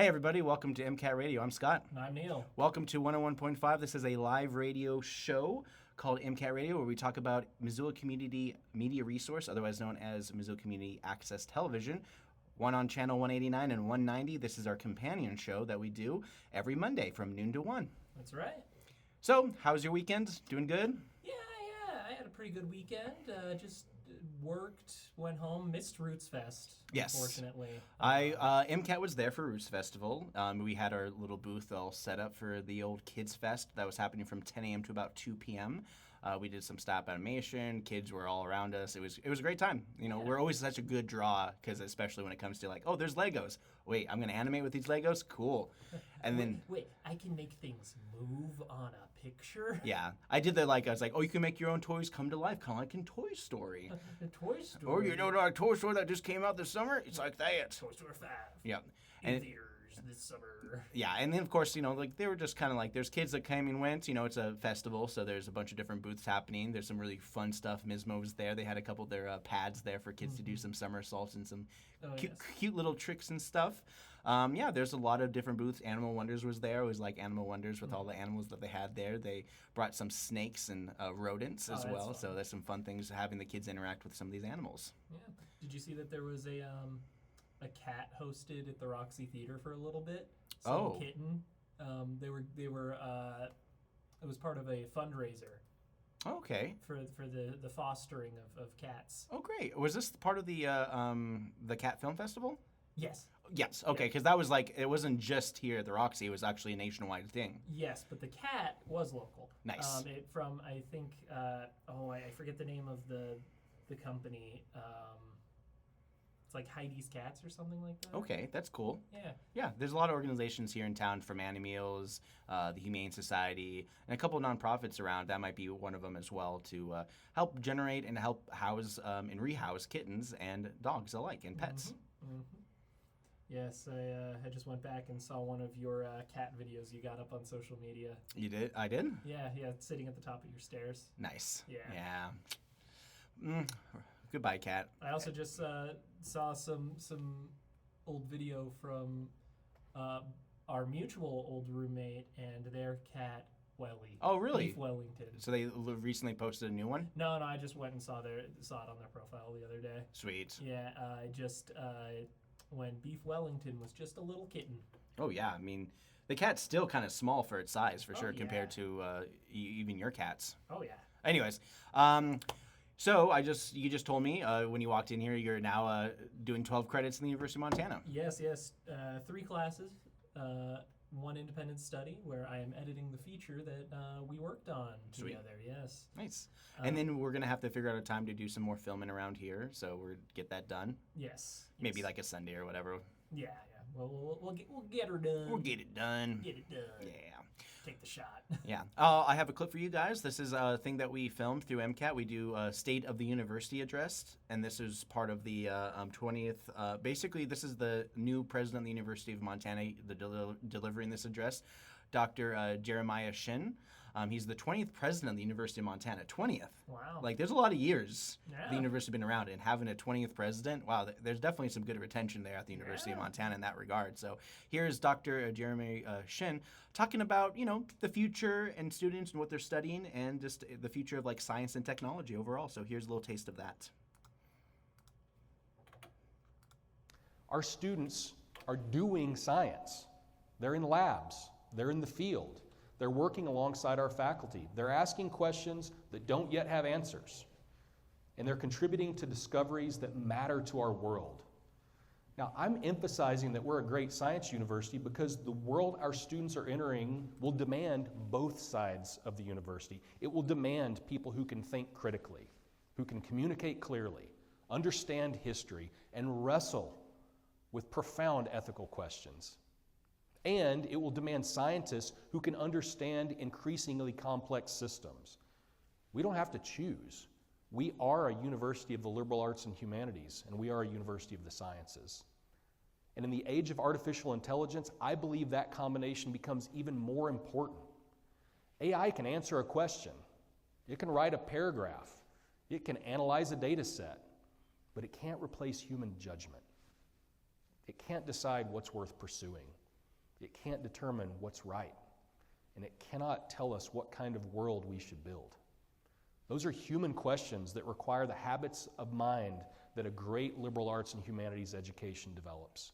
Hey everybody, welcome to MCAT Radio. I'm Scott. And I'm Neil. Welcome to 101.5. This is a live radio show called MCAT Radio where we talk about Missoula Community Media Resource, otherwise known as Missoula Community Access Television. One on channel 189 and 190. This is our companion show that we do every Monday from noon to 1. That's right. So, how's your weekend? Doing good? Yeah. I had a pretty good weekend. Just worked, went home, missed Roots Fest, Yes. unfortunately. MCAT was there for Roots Festival. We had our little booth all set up for the old Kids Fest that was happening from 10 a.m. to about 2 p.m. We did some stop animation. Kids were all around us. It was a great time. You know, we're always such a good draw because especially when it comes to like, oh, there's Legos. Wait, I'm going to animate with these Legos? Cool. And then Wait, I can make things move on a picture? yeah, I did the I was like, oh, you can make your own toys come to life, kind of like in Toy Story. The Toy Story. Or you know our Toy Story that just came out this summer? It's like that. Toy Story 5. Yeah. In And theaters this summer. yeah, and then of course, you know, like they were just kind of like there's kids that came and went. You know, it's a festival, so there's a bunch of different booths happening. There's some really fun stuff. Mismo was there. They had a couple of their pads there for kids to do some somersaults and some cute little tricks and stuff. Yeah, there's a lot of different booths. Animal Wonders was there. It was like Animal Wonders with all the animals that they had there. They brought some snakes and rodents as well. Fun. So there's some fun things having the kids interact with some of these animals. Yeah. Did you see that there was a cat hosted at the Roxy Theater for a little bit? Some kitten. They were. It was part of a fundraiser. Okay. For the fostering of cats. Oh, great. Was this part of the Cat Film Festival? Yes. Yes. Okay, because that was like it wasn't just here at the Roxy. It was actually a nationwide thing. Yes, but the cat was local. Nice. From I think I forget the name of the company. It's like Heidi's Cats or something like that. Okay, that's cool. Yeah. Yeah, there's a lot of organizations here in town from Animeals, the Humane Society, and a couple of nonprofits around. That might be one of them as well to help generate and help house and rehouse kittens and dogs alike and pets. Mm-hmm. Yes, I just went back and saw one of your cat videos you got up on social media. You did? I did? Yeah, sitting at the top of your stairs. Nice. Yeah. Goodbye, cat. I also just saw some old video from our mutual old roommate and their cat, Welly. Oh, really? Beef Wellington. So they recently posted a new one? No, I just went and saw it on their profile the other day. Sweet. Yeah, when Beef Wellington was just a little kitten. Oh, yeah. I mean, the cat's still kind of small for its size, for sure, yeah. compared to even your cats. Oh, yeah. Anyways, so you just told me when you walked in here, you're now doing 12 credits in the University of Montana. Yes. 3 classes, 1 independent study where I am editing the feature that we worked on together. Yes. Nice. And then we're gonna have to figure out a time to do some more filming around here, so we'll get that done. Yes. Maybe like a Sunday or whatever. Yeah. Well, we'll get her done. We'll get it done. Get it done. Yeah. Take the shot. Yeah. I have a clip for you guys. This is a thing that we filmed through MCAT. We do a State of the University address, and this is part of the 20th. Basically, this is the new president of the University of Montana delivering this address, Dr. Jeremiah Shin. He's the 20th president of the University of Montana. 20th. Wow. Like, there's a lot of years Yeah. the university has been around, and having a 20th president, wow, there's definitely some good retention there at the University of Montana in that regard. So here's Dr. Jeremy Shin talking about, you know, the future and students and what they're studying and just the future of, like, science and technology overall. So here's a little taste of that. Our students are doing science. They're in labs. They're in the field. They're working alongside our faculty. They're asking questions that don't yet have answers. And they're contributing to discoveries that matter to our world. Now, I'm emphasizing that we're a great science university because the world our students are entering will demand both sides of the university. It will demand people who can think critically, who can communicate clearly, understand history, and wrestle with profound ethical questions. And it will demand scientists who can understand increasingly complex systems. We don't have to choose. We are a university of the liberal arts and humanities, and we are a university of the sciences. And in the age of artificial intelligence, I believe that combination becomes even more important. AI can answer a question. It can write a paragraph. It can analyze a data set, but it can't replace human judgment. It can't decide what's worth pursuing. It can't determine what's right. And it cannot tell us what kind of world we should build. Those are human questions that require the habits of mind that a great liberal arts and humanities education develops.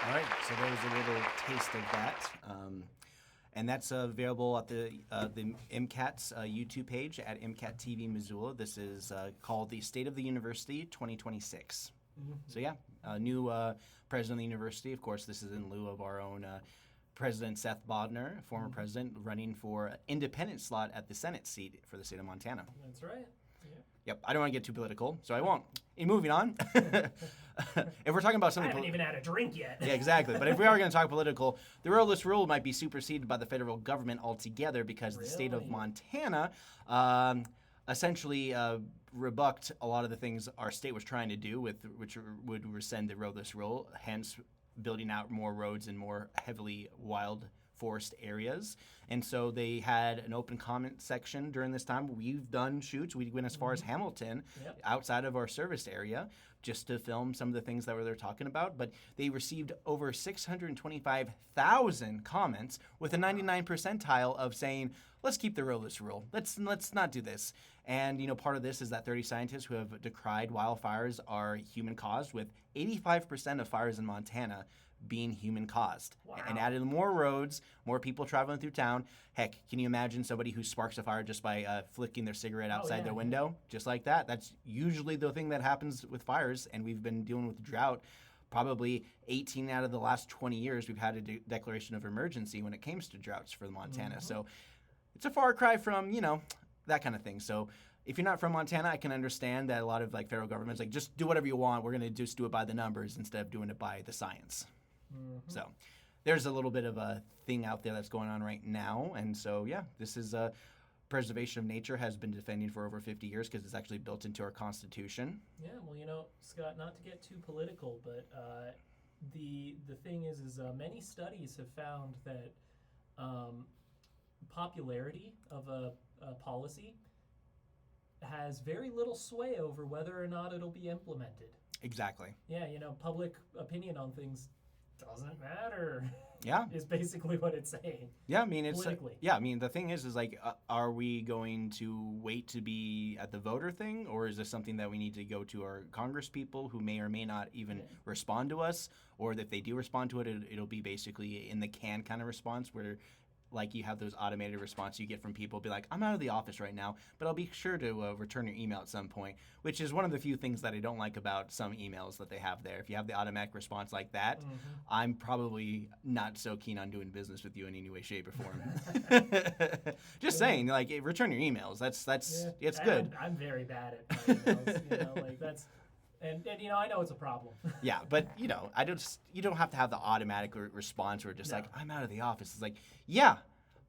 All right, so there was a little taste of that. And that's available at the MCAT's YouTube page at MCAT TV Missoula. This is called the State of the University 2026. Mm-hmm. So yeah, new president of the university. Of course, this is in lieu of our own President Seth Bodnar, former president, running for independent slot at the Senate seat for the state of Montana. That's right. Yep, I don't want to get too political, so I won't. Moving on. If we're talking about something... I haven't even had a drink yet. Yeah, exactly. But if we are going to talk political, the roadless rule might be superseded by the federal government altogether because the state of Montana essentially rebucked a lot of the things our state was trying to do, which would rescind the roadless rule, hence building out more roads in more heavily wild forest areas. And so they had an open comment section during this time. We've done shoots. We went as far as Hamilton, outside of our service area, just to film some of the things that they're talking about. But they received over 625,000 comments with a 99 percentile of saying, let's keep the roadless rule. Let's not do this. And, part of this is that 30 scientists who have decried wildfires are human-caused, with 85% of fires in Montana being human-caused. Wow. And added more roads, more people traveling through town. Heck, can you imagine somebody who sparks a fire just by flicking their cigarette outside their window? Just like that. That's usually the thing that happens with fires, and we've been dealing with drought. Probably 18 out of the last 20 years, we've had a declaration of emergency when it comes to droughts for Montana. Mm-hmm. So it's a far cry from, that kind of thing. So if you're not from Montana, I can understand that a lot of federal governments just do whatever you want. We're going to just do it by the numbers instead of doing it by the science. Mm-hmm. So there's a little bit of a thing out there that's going on right now. And so, this is preservation of nature has been defending for over 50 years because it's actually built into our Constitution. Yeah, well, Scott, not to get too political, but the thing is many studies have found that popularity of a policy has very little sway over whether or not it'll be implemented. Exactly. Yeah, public opinion on things doesn't matter. Yeah. Is basically what it's saying. Yeah, it's politically. The thing is are we going to wait to be at the voter thing, or is this something that we need to go to our Congress people who may or may not even respond to us, or if they do respond to it, it'll be basically in the can kind of response where you have those automated responses you get from people, be like, I'm out of the office right now, but I'll be sure to return your email at some point, which is one of the few things that I don't like about some emails that they have there. If you have the automatic response like that, I'm probably not so keen on doing business with you in any way, shape, or form. Just saying, return your emails. It's good. I'm very bad at my emails, that's... And I know it's a problem. Yeah, but you don't have to have the automatic response where just I'm out of the office. It's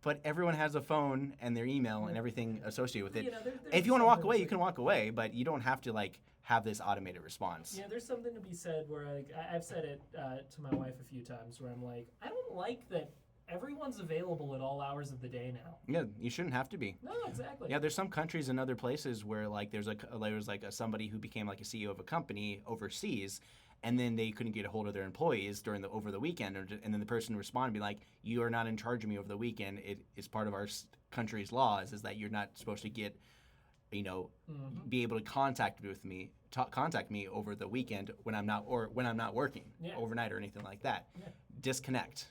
but everyone has a phone and their email and everything associated with it. If you want to walk away, you can walk away, but you don't have to have this automated response. Yeah, there's something to be said where I've said it to my wife a few times where I'm like, I don't like that everyone's available at all hours of the day now. Yeah, you shouldn't have to be. No, exactly. Yeah, there's some countries and other places where there's somebody who became a CEO of a company overseas, and then they couldn't get a hold of their employees over the weekend, and then the person responded and be like, you are not in charge of me over the weekend. It is part of our country's laws is that you're not supposed to get, be able to contact me over the weekend when I'm not working overnight or anything like that. Yeah. Disconnect.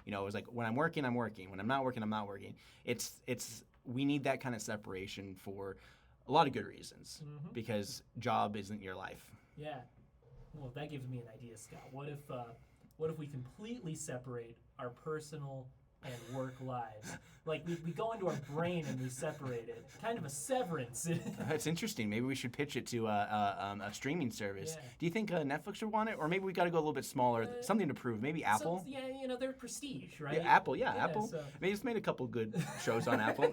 It was when I'm working, I'm working. When I'm not working, I'm not working. We need that kind of separation for a lot of good reasons because job isn't your life. Yeah. Well, that gives me an idea, Scott. What if we completely separate our personal and work lives? We go into our brain and we separate it. Kind of a severance. It's interesting. Maybe we should pitch it to a streaming service. Yeah. Do you think Netflix would want it? Or maybe we got to go a little bit smaller, something to prove. Maybe Apple? They're prestige, right? Yeah, Apple, Apple. So. They just made a couple good shows on Apple.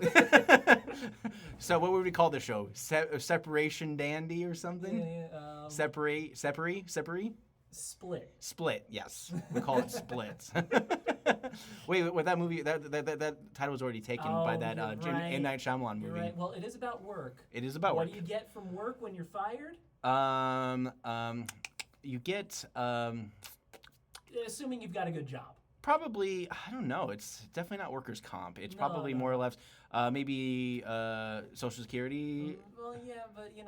So what would we call the show? Separation Dandy or something? Yeah. Separate? Split, yes. We call it Split. Wait, with that movie, that title was already taken by that M. Night Shyamalan movie. You're right. Well, it is about work. It is about work. work. What do you get from work when you're fired? you get Assuming you've got a good job. probably, I don't know. It's definitely not workers' comp. It's No, probably no, more or no. less maybe Social Security. Well, yeah, but you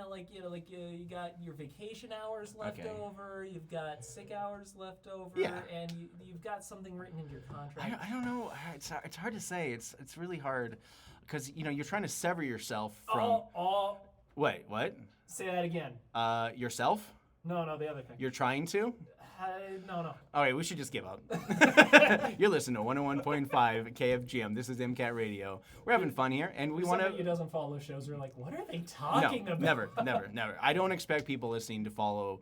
got your vacation hours left Okay. over, you've got sick hours left over, Yeah. and you've got something written in your contract. I don't know. It's hard to say. It's really hard because you're trying to sever yourself from. Wait, what? Say that again. Yourself? No, the other thing. You're trying to? No. All right, we should just give up. You're listening to 101.5 KFGM. This is MCAT Radio. We're having fun here, and we want Somebody who to. doesn't follow shows are like, what are they talking No, about? never. I don't expect people listening to follow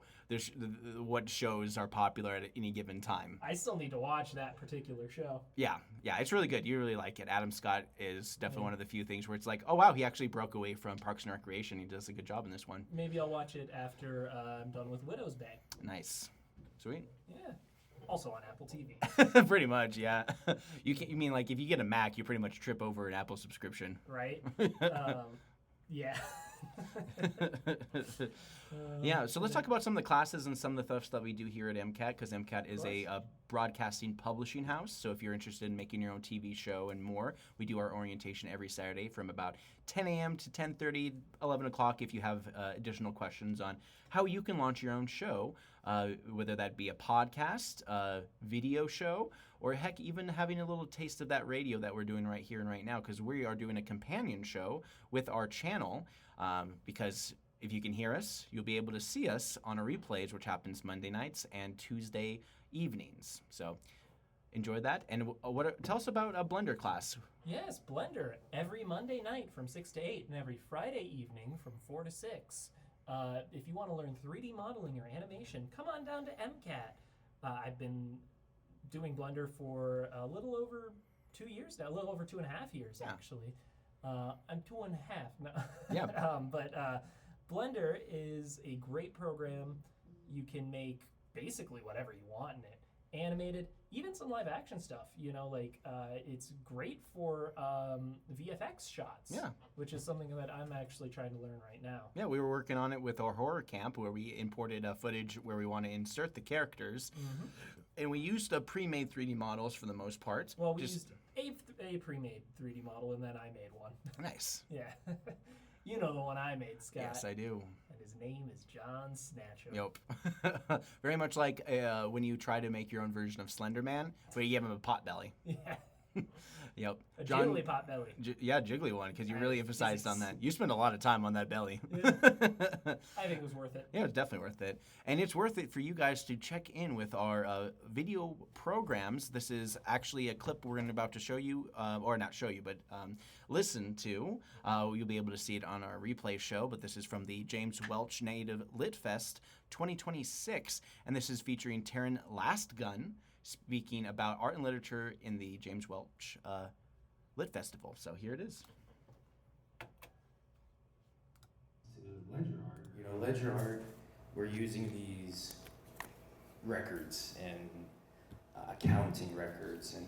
what shows are popular at any given time. I still need to watch that particular show. Yeah, it's really good. You really like it. Adam Scott is definitely one of the few things where it's like, oh wow, he actually broke away from Parks and Recreation. He does a good job in this one. Maybe I'll watch it after I'm done with Widow's Bay. Nice, sweet. Yeah. Also on Apple TV. Pretty much, yeah. You mean like if you get a Mac, you pretty much trip over an Apple subscription. Right? Yeah. Yeah, so let's talk about some of the classes and some of the stuff that we do here at MCAT, because MCAT is a broadcasting publishing house. So if you're interested in making your own TV show and more, we do our orientation every Saturday from about 10 a.m. to 10:30, 11 o'clock if you have additional questions on how you can launch your own show, whether that be a podcast, a video show, or heck, even having a little taste of that radio that we're doing right here and right now, because we are doing a companion show with our channel, because if you can hear us, you'll be able to see us on our replays, which happens Monday nights and Tuesday evenings. So enjoy that. And tell us about a Blender class. Yes, Blender every Monday night from 6 to 8 and every Friday evening from 4 to 6. If you want to learn 3D modeling or animation, come on down to MCAT. I've been doing Blender for a little over 2 years now, a little over 2.5 years, actually. I'm 2.5 now. Yeah. But Blender is a great program. You can make basically whatever you want in it. Animated, even some live action stuff. It's great for VFX shots. Yeah. Which is something that I'm actually trying to learn right now. Yeah, we were working on it with our horror camp where we imported footage where we want to insert the characters. Mm-hmm. And we used pre-made 3D models for the most part. Well, we used a pre-made 3D model, and then I made one. Nice. Yeah. You know the one I made, Scott. Yes, I do. And his name is John Snatcher. Yep. Very much like when you try to make your own version of Slender Man, but you give him a pot belly. Yeah. Yep. A jiggly pot belly. Jiggly one, because you really emphasized on that. You spent a lot of time on that belly. Yeah. I think it was worth it. Yeah, it's definitely worth it. And it's worth it for you guys to check in with our video programs. This is actually a clip we're about to show you, or not show you, but listen to. You'll be able to see it on our replay show, but this is from the James Welch Native Lit Fest 2026, and this is featuring Taryn Lastgun, speaking about art and literature in the James Welch Lit Festival. So here it is. To ledger art. Ledger art, we're using these records and accounting records, and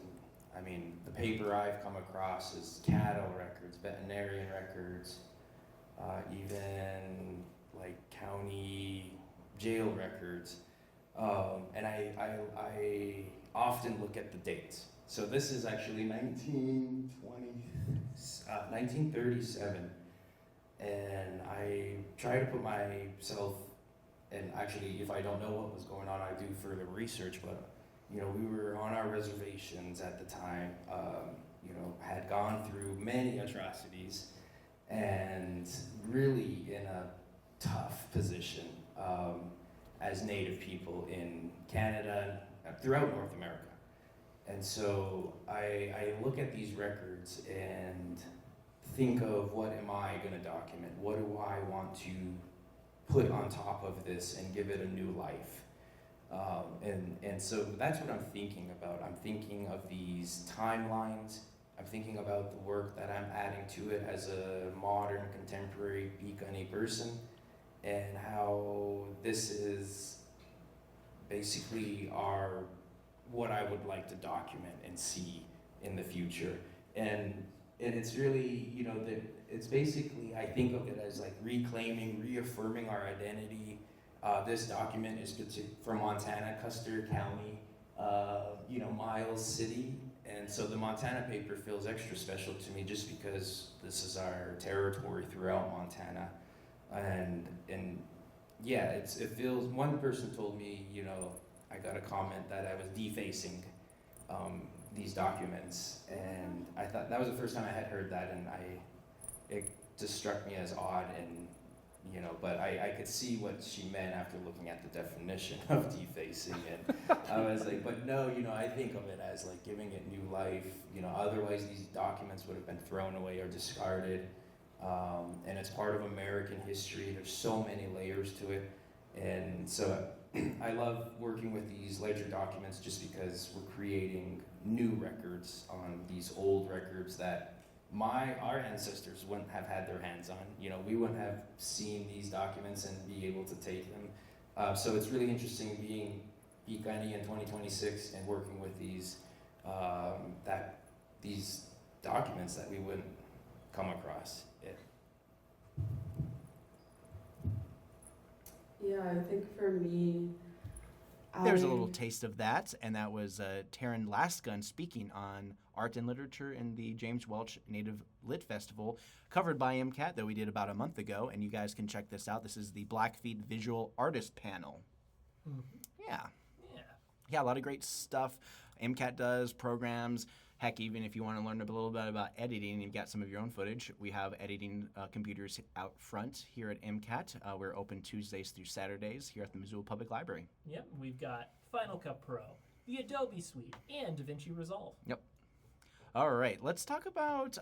I mean, the paper I've come across is cattle records, veterinarian records, even like county jail records. And I often look at the dates. So this is actually 1937, and I try to put myself, and actually if I don't know what was going on, I do further research, but we were on our reservations at the time, had gone through many atrocities, and really in a tough position as Native people in Canada, throughout North America. And so I look at these records and think of, what am I going to document? What do I want to put on top of this and give it a new life? And so that's what I'm thinking about. I'm thinking of these timelines. I'm thinking about the work that I'm adding to it as a modern, contemporary Piikani person, and how this is basically what I would like to document and see in the future. And it's really, that it's basically, I think of it as like reclaiming, reaffirming our identity This document is for Montana, Custer County, Miles City. And so the Montana paper feels extra special to me just because this is our territory throughout Montana. And yeah, it feels, one person told me, I got a comment that I was defacing these documents, and I thought that was the first time I had heard that, and it just struck me as odd, and but I could see what she meant after looking at the definition of defacing, and I was like, but no, I think of it as like giving it new life. Otherwise these documents would have been thrown away or discarded, and it's part of American history. There's so many layers to it, and so I love working with these ledger documents just because we're creating new records on these old records that our ancestors wouldn't have had their hands on. We wouldn't have seen these documents and be able to take them. So it's really interesting being Picani in 2026 and working with these documents that we wouldn't come across. Yeah, I think for me, There's a little taste of that, and that was Taryn Lasgun speaking on art and literature in the James Welch Native Lit Festival, covered by MCAT, that we did about a month ago, and you guys can check this out. This is the Blackfeet Visual Artist Panel. Mm-hmm. Yeah, a lot of great stuff MCAT does, programs. Heck, even if you want to learn a little bit about editing and you've got some of your own footage, we have editing computers out front here at MCAT. We're open Tuesdays through Saturdays here at the Missoula Public Library. Yep, we've got Final Cut Pro, the Adobe Suite, and DaVinci Resolve. Yep. All right, let's talk about,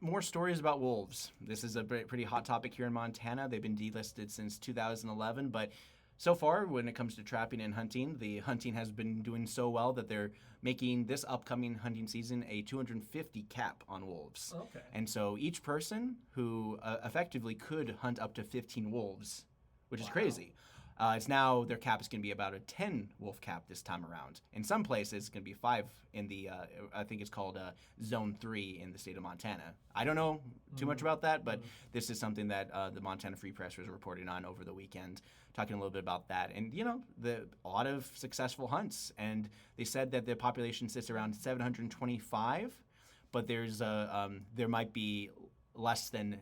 more stories about wolves. This is a pretty hot topic here in Montana. They've been delisted since 2011, but so far, when it comes to trapping and hunting, the hunting has been doing so well that they're making this upcoming hunting season a 250 cap on wolves. Okay. And so each person who effectively could hunt up to 15 wolves, which is crazy. It's now, their cap is going to be about a 10 wolf cap this time around. In some places, it's going to be 5 in the, I think it's called Zone 3 in the state of Montana. I don't know too much about that, but this is something that the Montana Free Press was reporting on over the weekend, talking a little bit about that. And, a lot of successful hunts. And they said that the population sits around 725, but there might be less than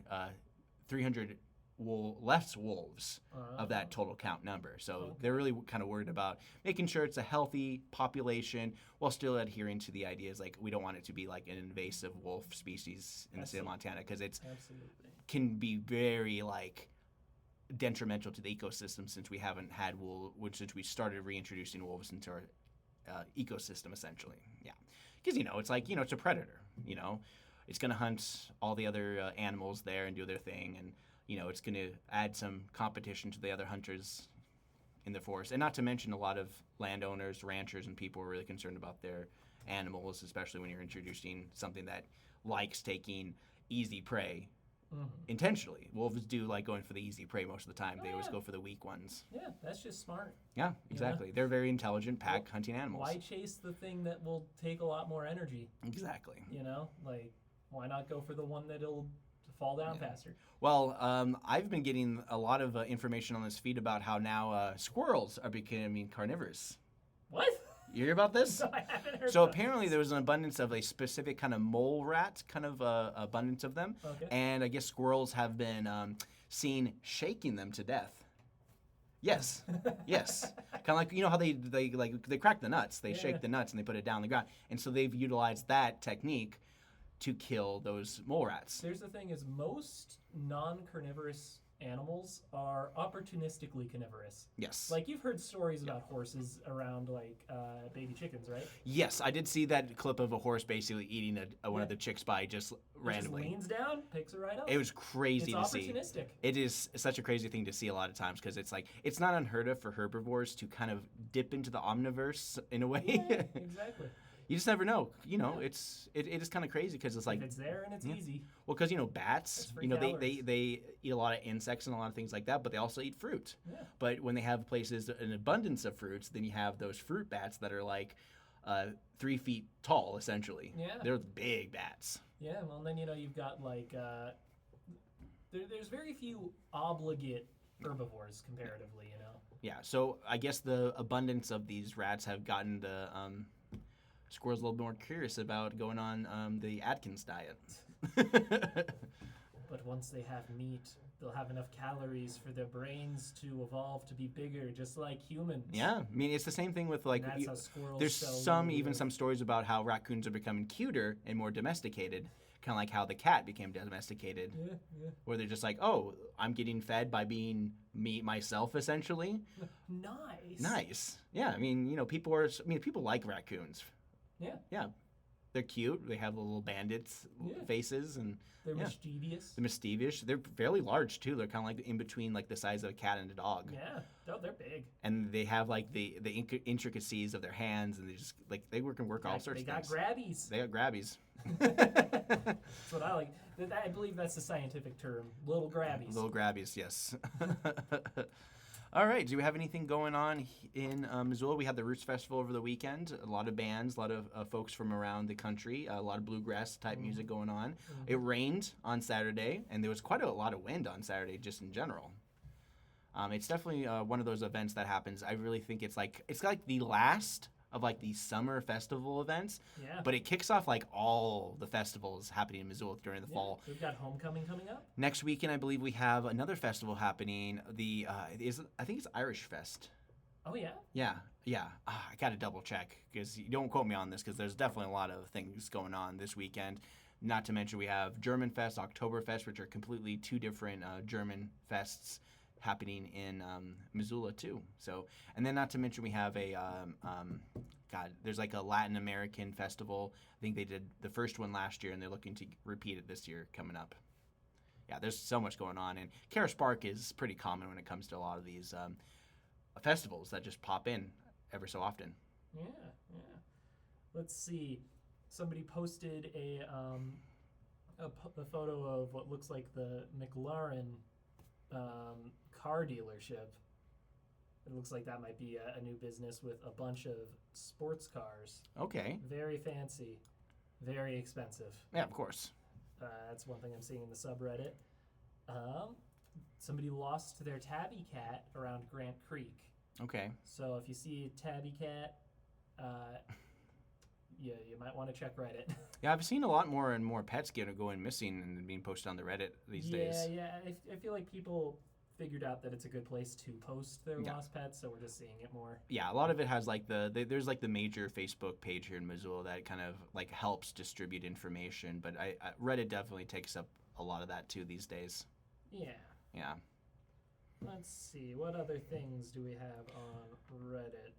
300 less wolves of that total count number. So they're really kind of worried about making sure it's a healthy population while still adhering to the ideas like we don't want it to be like an invasive wolf species in the state of Montana, because it's can be very detrimental to the ecosystem since we haven't had since we started reintroducing wolves into our ecosystem essentially. Yeah, because it's it's a predator. It's going to hunt all the other animals there and do their thing, and it's going to add some competition to the other hunters in the forest. And not to mention, a lot of landowners, ranchers, and people are really concerned about their animals, especially when you're introducing something that likes taking easy prey intentionally. Wolves do like going for the easy prey most of the time. They always go for the weak ones. Yeah, that's just smart. Yeah, exactly. They're very intelligent pack hunting animals. Why chase the thing that will take a lot more energy? Exactly. Why not go for the one that'll fall down faster? Well, I've been getting a lot of information on this feed about how now squirrels are becoming carnivorous. What? You hear about this? No, I haven't heard So about apparently this. there was an abundance of a specific kind of mole rat, kind of abundance of them. Okay. And I guess squirrels have been seen shaking them to death. Yes, yes. Kind of like, how they crack the nuts. They shake the nuts and they put it down on the ground. And so they've utilized that technique to kill those mole rats. Here's the thing: is most non-carnivorous animals are opportunistically carnivorous. Yes. Like you've heard stories about horses around baby chickens, right? Yes, I did see that clip of a horse basically eating one of the chicks by just randomly. Just leans down, picks it right up. It was crazy to see. It's opportunistic. It is such a crazy thing to see a lot of times because it's not unheard of for herbivores to kind of dip into the omniverse in a way. Yeah, exactly. You just never know. It is kind of crazy because it's like If it's there and it's easy. well, because bats, free calories. they eat a lot of insects and a lot of things like that, but they also eat fruit. Yeah. But when they have places an abundance of fruits, then you have those fruit bats that are 3 feet tall essentially. Yeah. They're big bats. Yeah, well, then you've got there's very few obligate herbivores comparatively, you know. Yeah, so I guess the abundance of these rats have gotten the squirrels a little more curious about going on the Atkins diet. But once they have meat, they'll have enough calories for their brains to evolve to be bigger, just like humans. Yeah, I mean, it's the same thing with like, And that's how squirrels there's sell even live. some stories about how raccoons are becoming cuter and more domesticated, kind of like how the cat became domesticated, Yeah. where they're just like, oh, I'm getting fed by being me myself, essentially. Nice. Nice. Yeah, I mean, people like raccoons. Yeah. Yeah, they're cute. They have little bandits Yeah. faces, and They're Yeah. mischievous. they're mischievous. They're fairly large too. They're kind of like in between like the size of a cat and a dog. Yeah. No, they're big. And they have like the intricacies of their hands, and they just like they can work all sorts They of got things. grabbies. They got grabbies. That's what I like. I believe that's the scientific term. Little grabbies. Little grabbies, yes. All right. Do we have anything going on in Missoula? We had the Roots Festival over the weekend. A lot of bands, a lot of folks from around the country, a lot of bluegrass type music going on. It rained on Saturday, and there was quite a lot of wind on Saturday just in general. It's definitely one of those events that happens. I really think it's like the last of like the summer festival events, Yeah. but it kicks off like all the festivals happening in Missoula during the Yeah. fall. We've got homecoming coming up. Next weekend, I believe we have another festival happening. I think it's Irish Fest. Oh yeah. Yeah. I got to double check because you don't quote me on this because there's definitely a lot of things going on this weekend. Not to mention we have German Fest, Oktoberfest, which are completely two different German fests happening in Missoula too. So, and then not to mention we have there's like a Latin American festival. I think they did the first one last year, and they're looking to repeat it this year coming up. Yeah, there's so much going on, and Karis Park is pretty common when it comes to a lot of these festivals that just pop in ever so often. Yeah. Let's see. Somebody posted a photo of what looks like the McLaren car dealership. It looks like that might be a new business with a bunch of sports cars. Okay. Very fancy, very expensive. Yeah, of course. That's one thing I'm seeing in the subreddit. Somebody lost their tabby cat around Grant Creek. Okay. So if you see a tabby cat, you might want to check Reddit. Yeah, I've seen a lot more and more pets going missing and being posted on the Reddit these days. Yeah. I feel like people figured out that it's a good place to post their Yeah. lost pets, so we're just seeing it more. Yeah, a lot of it has like there's like the major Facebook page here in Missoula that kind of like helps distribute information, but Reddit definitely takes up a lot of that too these days. Yeah. Yeah. Let's see. What other things do we have on Reddit?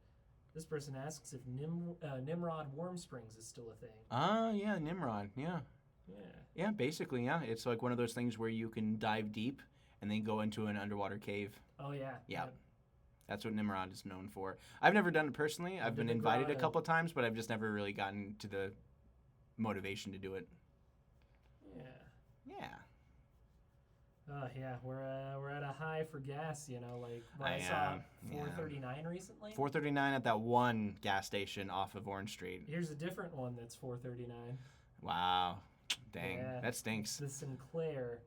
This person asks if Nimrod Warm Springs is still a thing. Yeah, Nimrod. Yeah. Yeah. Yeah, basically, yeah. It's like one of those things where you can dive deep and then go into an underwater cave. Oh yeah. Yeah. That's what Nimrod is known for. I've never done it personally. I've did been the invited a grotto. couple times, but I've just never really gotten to the motivation to do it. Yeah. Yeah. Yeah, we're at a high for gas, you know, like when I I saw am, yeah. 439 recently. 439 at that one gas station off of Orange Street. Here's a different one that's 439. Wow. Dang. Yeah. That stinks. The Sinclair.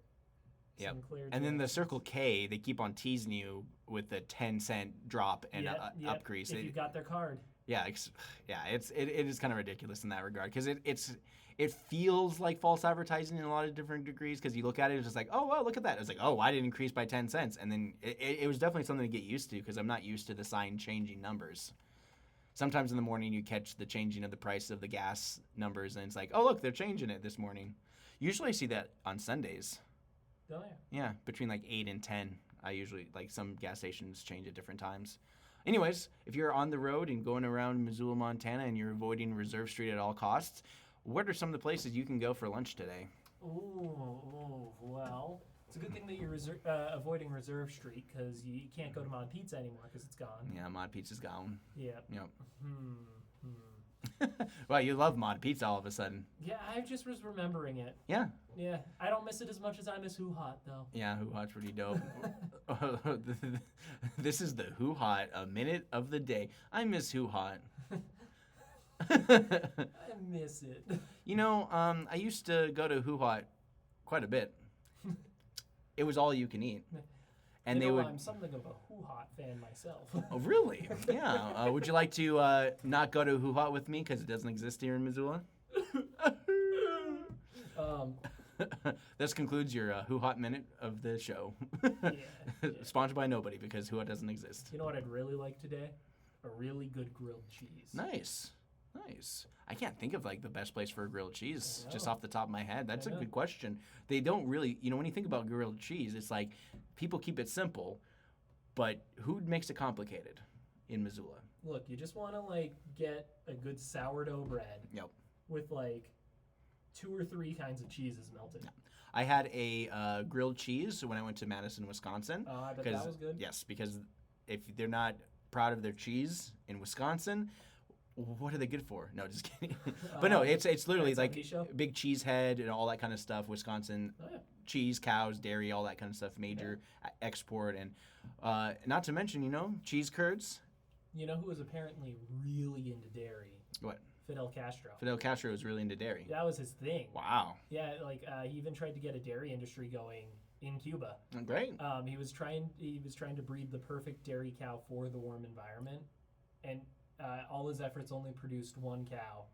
Yep. Sinclair And then the Gas. Circle K, they keep on teasing you with the 10-cent drop and Yep, upcrease. If you got their card. Yeah, it is kind of ridiculous in that regard because it feels like false advertising in a lot of different degrees because you look at it, it's just like, oh, well, look at that. It's like, oh, why did it increase by 10 cents? And then it was definitely something to get used to because I'm not used to the sign changing numbers. Sometimes in the morning you catch the changing of the price of the gas numbers and it's like, oh, look, they're changing it this morning. Usually I see that on Sundays. Oh, yeah. Yeah, between like 8 and 10. I usually, like some gas stations change at different times. Anyways, if you're on the road and going around Missoula, Montana, and you're avoiding Reserve Street at all costs, what are some of the places you can go for lunch today? Well, it's a good thing that you're avoiding Reserve Street because you can't go to Mod Pizza anymore because it's gone. Yeah, Mod Pizza's gone. Yeah. Yep. Hmm. Well, you love Mod Pizza all of a sudden. Yeah, I just was remembering it. Yeah. Yeah, I don't miss it as much as I miss Who Hot though. Yeah, Who Hot's pretty dope. This is the Who Hot, a minute of the day. I miss Who Hot. I miss it. You know, I used to go to Who Hot quite a bit. It was all you can eat. and you they know, would. I'm something of a hoo-hot fan myself. Oh, really? Yeah. Would you like to not go to Hoo Hot with me because it doesn't exist here in Missoula? um, This concludes your Hoo Hot minute of the show. yeah. Sponsored by nobody because Hoo Hot doesn't exist. You know what I'd really like today? A really good grilled cheese. Nice. Nice. I can't think of like the best place for a grilled cheese I just know. off the top of my head. That's I a know. good question. They don't really, when you think about grilled cheese, it's like people keep it simple, but who makes it complicated in Missoula? Look, you just want to like get a good sourdough bread. Yep. With like 2 or 3 kinds of cheeses melted. I had a grilled cheese when I went to Madison, Wisconsin. Oh, I bet that was good. Yes, because if they're not proud of their cheese in Wisconsin, what are they good for? No, just kidding. But no, it's literally that like 70s show? big cheese head and all that kind of stuff. Wisconsin Oh, yeah. cheese, cows, dairy, all that kind of stuff. Major export and not to mention, cheese curds. You know who was apparently really into dairy? What? Fidel Castro. Fidel Castro was really into dairy. That was his thing. Wow. Yeah, like he even tried to get a dairy industry going in Cuba. Great. He was trying to breed the perfect dairy cow for the warm environment, and all his efforts only produced 1 cow.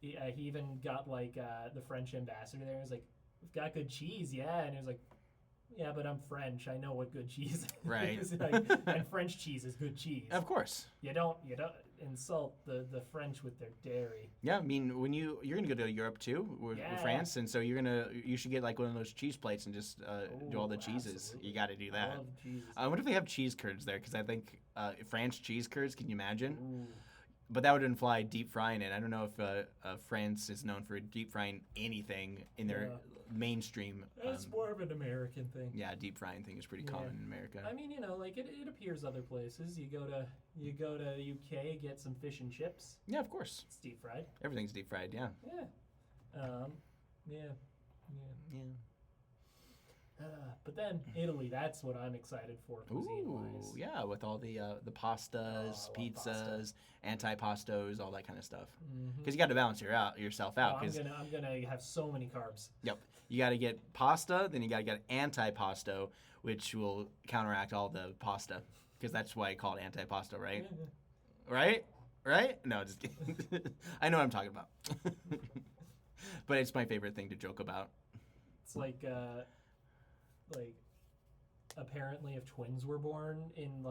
He even got like the French ambassador there. He was like, "We've got good cheese, yeah," and he was like, "Yeah, but I'm French. I know what good cheese is." Right. Like, and French cheese is good cheese. Of course. You don't insult the French with their dairy. Yeah, I mean, when you're gonna go to Europe too with Yeah. France, and so you should get like one of those cheese plates and just do all the Ooh, cheeses. absolutely. You got to do I that. love cheeses. I wonder if they have cheese curds there because I think France cheese curds. Can you imagine? Ooh. But that would imply deep frying it. I don't know if France is known for deep frying anything in their Yeah. mainstream. It's more of an American thing. Yeah, deep frying thing is pretty common in America. I mean, like it appears other places. You go to UK, get some fish and chips. Yeah, of course. It's deep fried. Everything's deep fried. Yeah. Yeah. Yeah. Yeah. But then Italy, that's what I'm excited for cuisine Ooh, wise. yeah, with all the pastas, Oh, I love pizzas, antipastos, all that kind of stuff. Mm-hmm. Because you got to balance yourself out. Because I'm gonna have so many carbs. yep, you got to get pasta, then you got to get antipasto, which will counteract all the pasta. Because that's why I call it antipasto, right? Yeah. Right? No, just kidding. I know what I'm talking about. But it's my favorite thing to joke about. It's like apparently if twins were born in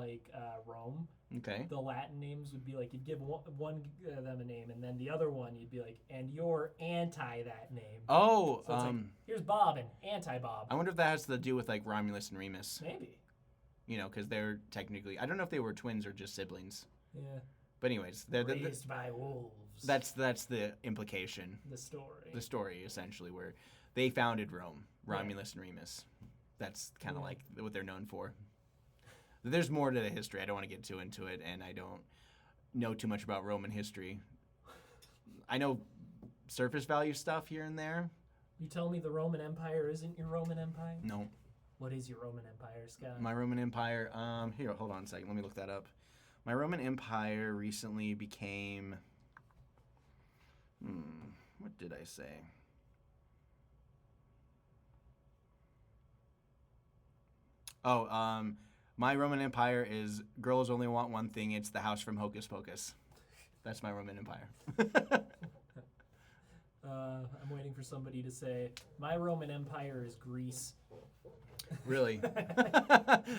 Rome, Okay. the Latin names would be like you'd give one of them a name, and then the other one you'd be like, and you're anti that name. Oh, So it's like, here's Bob and anti-Bob. I wonder if that has to do with like Romulus and Remus. Maybe. Because they're technically, I don't know if they were twins or just siblings. Yeah. But anyways, they're Raised by wolves. that's the implication. the story. The story essentially where they founded Rome, Romulus and Remus. That's kind of Yeah. like what they're known for. There's more to the history. I don't want to get too into it, and I don't know too much about Roman history. I know surface value stuff here and there. You tell me the Roman Empire isn't your Roman Empire? No, What is your Roman Empire, Scott? my Roman Empire. Here, hold on a second. Let me look that up. My Roman Empire recently became. What did I say? Oh, my Roman Empire is girls only want one thing. It's the house from Hocus Pocus. That's my Roman Empire. I'm waiting for somebody to say, my Roman Empire is Greece. Really?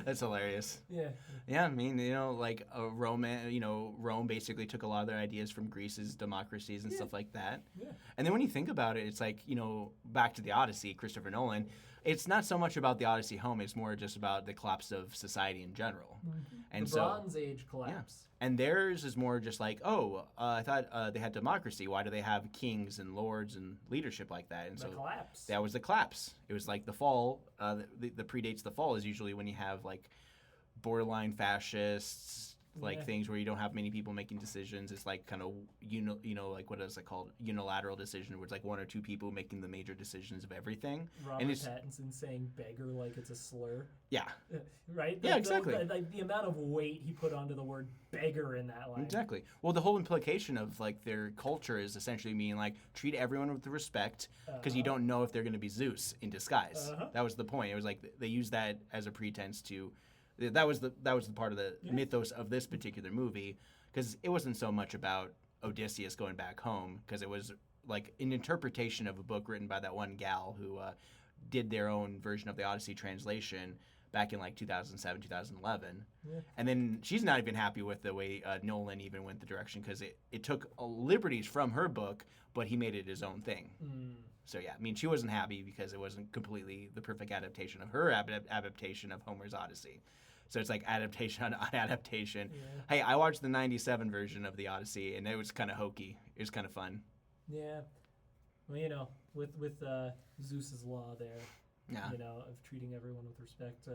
That's hilarious. Yeah. Yeah, I mean, like Rome basically took a lot of their ideas from Greece's democracies and stuff like that. Yeah. And then when you think about it, it's like, back to the Odyssey, Christopher Nolan, it's not so much about the Odyssey home, it's more just about the collapse of society in general. And The so Bronze Age collapse. and theirs is more just like, I thought they had democracy. Why do they have kings and lords and leadership like that? And The so collapse. that was the collapse. It was like the fall. The predates the fall is usually when you have like borderline fascists, like Yeah. things where you don't have many people making decisions. It's like kind of like what is it called? Unilateral decision, where it's like one or two people making the major decisions of everything. Robert it's- Pattinson saying beggar like it's a slur. Yeah, Right? Yeah, exactly. The amount of weight he put onto the word beggar in that line. exactly. Well, the whole implication of like their culture is essentially meaning like treat everyone with respect because you don't know if they're going to be Zeus in disguise. Uh-huh. That was the point. It was like they used that as a pretense to. That was the part of the mythos of this particular movie, because it wasn't so much about Odysseus going back home, because it was like an interpretation of a book written by that one gal who did their own version of the Odyssey translation back in like 2007, 2011. Yeah. And then she's not even happy with the way Nolan even went the direction, because it took liberties from her book, but he made it his own thing. So yeah, I mean, she wasn't happy because it wasn't completely the perfect adaptation of her adaptation of Homer's Odyssey. So it's like adaptation on adaptation. Yeah. Hey, I watched the 97 version of the Odyssey, and it was kind of hokey. It was kind of fun. Yeah. Well, with Zeus's law there, Yeah. of treating everyone with respect,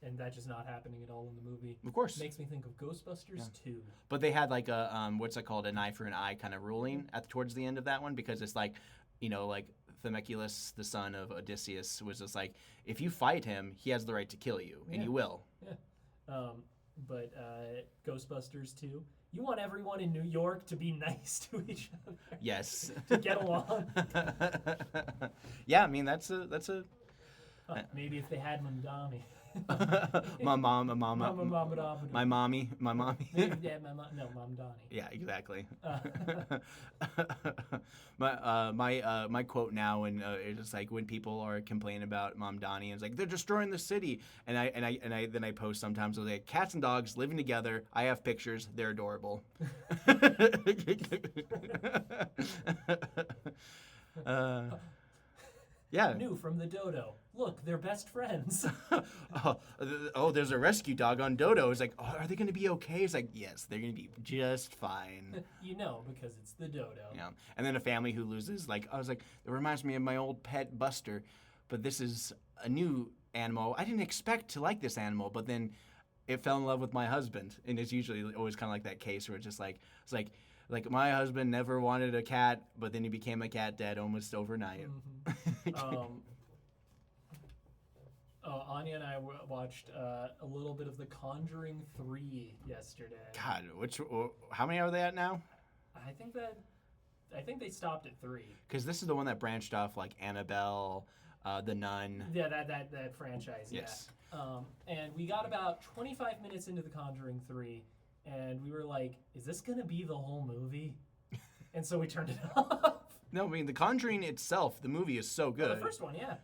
and that just not happening at all in the movie. Of course. Makes me think of Ghostbusters 2. But they had like a, what's it called, an eye for an eye kind of ruling towards the end of that one, because it's like, like Themistocles, the son of Odysseus, was just like, if you fight him, he has the right to kill you, and Yeah. you will. Yeah. But Ghostbusters 2, you want everyone in New York to be nice to each other. Yes. To get along. Yeah, I mean, that's a Maybe if they had Mamdani. my mom, Mamdani. my mommy. Maybe they had Mamdani. Yeah, exactly. My quote now, and it's like when people are complaining about Mamdani, it's like they're destroying the city, and I post sometimes like cats and dogs living together. I have pictures. They're adorable. Yeah. New from the dodo. Look, they're best friends. There's a rescue dog on Dodo. It's like, are they going to be okay? It's like, yes, they're going to be just fine. Because it's the dodo. Yeah. And then a family who loses, like, I was like, it reminds me of my old pet Buster, but this is a new animal. I didn't expect to like this animal, but then it fell in love with my husband. And it's usually always kind of like that case where it's just like, it's like my husband never wanted a cat, but then he became a cat dad almost overnight. Anya and I watched a little bit of The Conjuring 3 yesterday. God, how many are they at now? I think they stopped at 3. Because this is the one that branched off like Annabelle, The Nun. Yeah, that franchise. Yes. Yeah. And we got about 25 minutes into The Conjuring 3, and we were like, "Is this gonna be the whole movie?" And so we turned it off. No, I mean The Conjuring itself, the movie is so good. The first one, yeah.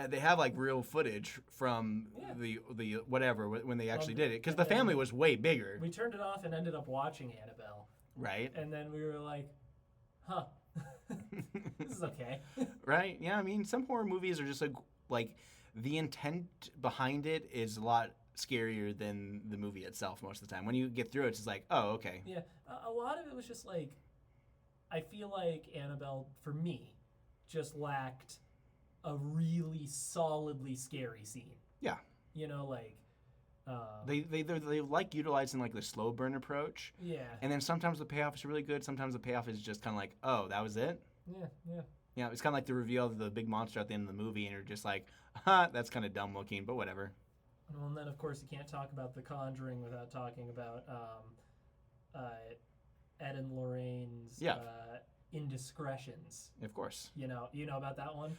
They have like real footage from Yeah. the whatever when they actually did it, because the family was way bigger, We turned it off and ended up watching Annabelle, right? and then we were like, "Huh, this is okay." Right? Yeah, I mean some horror movies are just like the intent behind it is a lot scarier than the movie itself most of the time. When you get through it, it's just like, oh, okay. Yeah, a lot of it was just like, I feel like Annabelle, for me, just lacked a really solidly scary scene. Yeah. They like utilizing like the slow burn approach, Yeah. and then sometimes the payoff is really good. Sometimes the payoff is just kind of like, oh, that was it. Yeah. Yeah, it's kind of like the reveal of the big monster at the end of the movie, and you're just like, that's kind of dumb looking, but whatever. Well, and then of course you can't talk about The Conjuring without talking about Ed and Lorraine's indiscretions. Of course. You know about that one?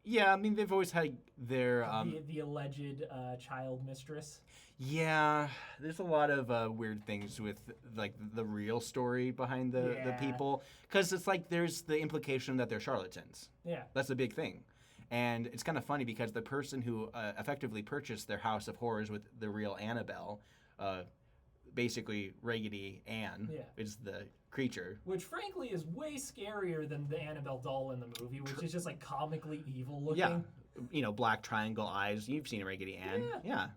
Yeah, I mean they've always had their the alleged child mistress. Yeah, there's a lot of weird things with like the real story behind the people, because it's like there's the implication that they're charlatans. Yeah. That's a big thing. And it's kind of funny because the person who effectively purchased their house of horrors with the real Annabelle, basically Raggedy Ann, is the creature. Which frankly is way scarier than the Annabelle doll in the movie, which is just like comically evil looking. Yeah, black triangle eyes. You've seen Raggedy Ann. Yeah.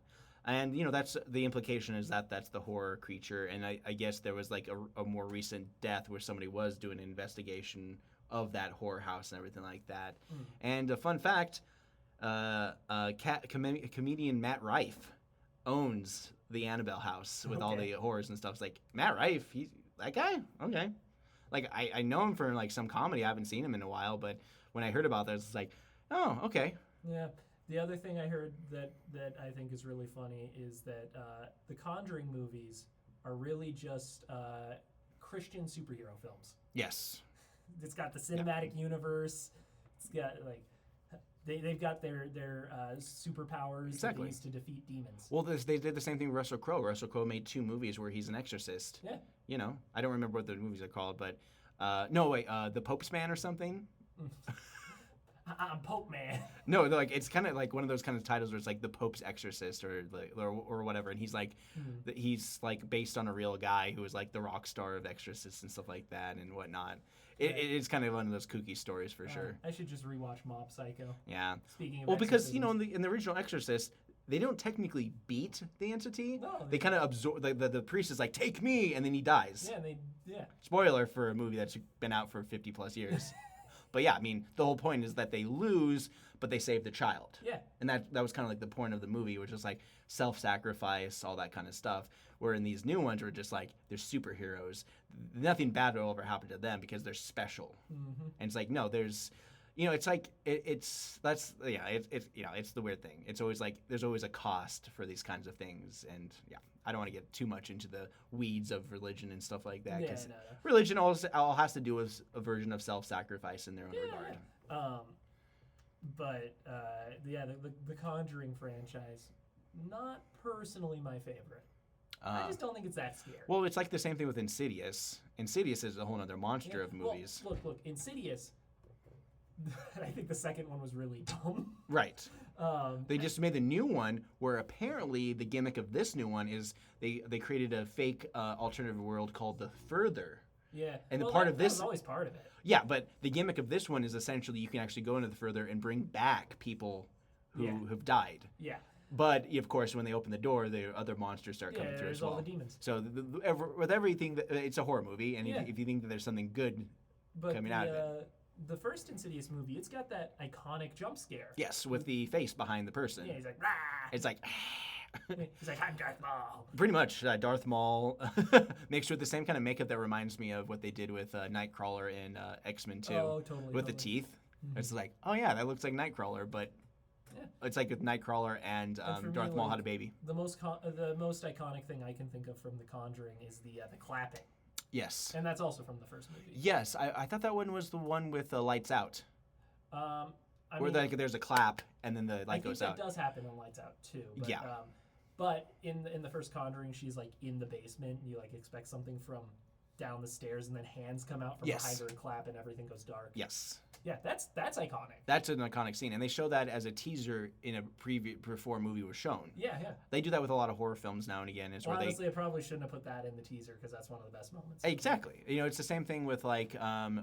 And, that's the implication is that that's the horror creature. And I guess there was like a more recent death where somebody was doing an investigation of that horror house and everything like that. And a fun fact, comedian Matt Rife owns the Annabelle house with all Okay. the horrors and stuff. It's like Matt Rife, he's that guy. Okay, like I know him for like some comedy. I haven't seen him in a while, but when I heard about this, it's like, oh, okay. Yeah. The other thing I heard that I think is really funny is that the Conjuring movies are really just Christian superhero films. Yes. It's got the cinematic universe. It's got like they've got their superpowers that Exactly. they use to defeat demons. Well, they did the same thing with Russell Crowe. Russell Crowe made 2 movies where he's an exorcist. Yeah. You know, I don't remember what the movies are called, but no, wait, The Pope's Man or something. I'm Pope Man. No, like it's kind of like one of those kind of titles where it's like the Pope's Exorcist or whatever, and he's like he's like based on a real guy who was like the rock star of Exorcists and stuff like that and whatnot. It's kind of one of those kooky stories for sure. I should just rewatch Mob Psycho. Yeah. Speaking of Well, because you know exorcisms. in the original Exorcist, they don't technically beat the entity. No, They kind of absorb. The priest is like, "Take me," and then he dies. yeah. Spoiler for a movie that's been out for 50 plus years. But yeah, I mean, the whole point is that they lose, but they save the child. Yeah. And that was kind of like the point of the movie, which is like self-sacrifice, all that kind of stuff. Where in these new ones, we're just like, they're superheroes. Nothing bad will ever happen to them because they're special. Mm-hmm. And it's like, no, there's, you know, it's like, it's the weird thing. It's always like, there's always a cost for these kinds of things. And yeah, I don't want to get too much into the weeds of religion and stuff like that. Yeah, Because no. religion all has to do with a version of self-sacrifice in their own regard. But the Conjuring franchise, not personally my favorite. I just don't think it's that scary. Well, it's like the same thing with Insidious. Insidious is a whole other monster of Well, movies. look, Insidious. I think the second one was really dumb. Right. They just made the new one where apparently the gimmick of this new one is they created a fake alternative world called the Further. Yeah. And the Well, part that of this was always part of it. Yeah, but the gimmick of this one is essentially you can actually go into the Further and bring back people who Yeah. have died. Yeah. But of course, when they open the door, the other monsters start coming through there's as well. all the demons. So with everything, it's a horror movie, and Yeah. if you think that there's something good But coming out of it, the first Insidious movie, it's got that iconic jump scare. yes, with the face behind the person, Yeah, he's like, rah! it's like. He's like, I'm Darth Maul. Pretty much, Darth Maul mixed with the same kind of makeup that reminds me of what they did with Nightcrawler in X-Men 2 Oh, totally. with the teeth. It's like, oh yeah, that looks like Nightcrawler, but Yeah. it's like with Nightcrawler and for me, Darth Maul like, had a baby. The most iconic thing I can think of from The Conjuring is the clapping, Yes. and that's also from the first movie. Yes, I thought that one was the one with the lights out, I where mean, there's a clap and then the light goes I out. think that does happen in Lights Out too. But, Yeah. But in the first Conjuring, she's like in the basement, and you like expect something from down the stairs, and then hands come out from Yes. behind her and clap, and everything goes dark. Yes. Yeah, that's iconic. That's an iconic scene, and they show that as a teaser in a preview before a movie was shown. Yeah. They do that with a lot of horror films now and again. Is Well, where honestly, I probably shouldn't have put that in the teaser because that's one of the best moments. Exactly. You know, it's the same thing with like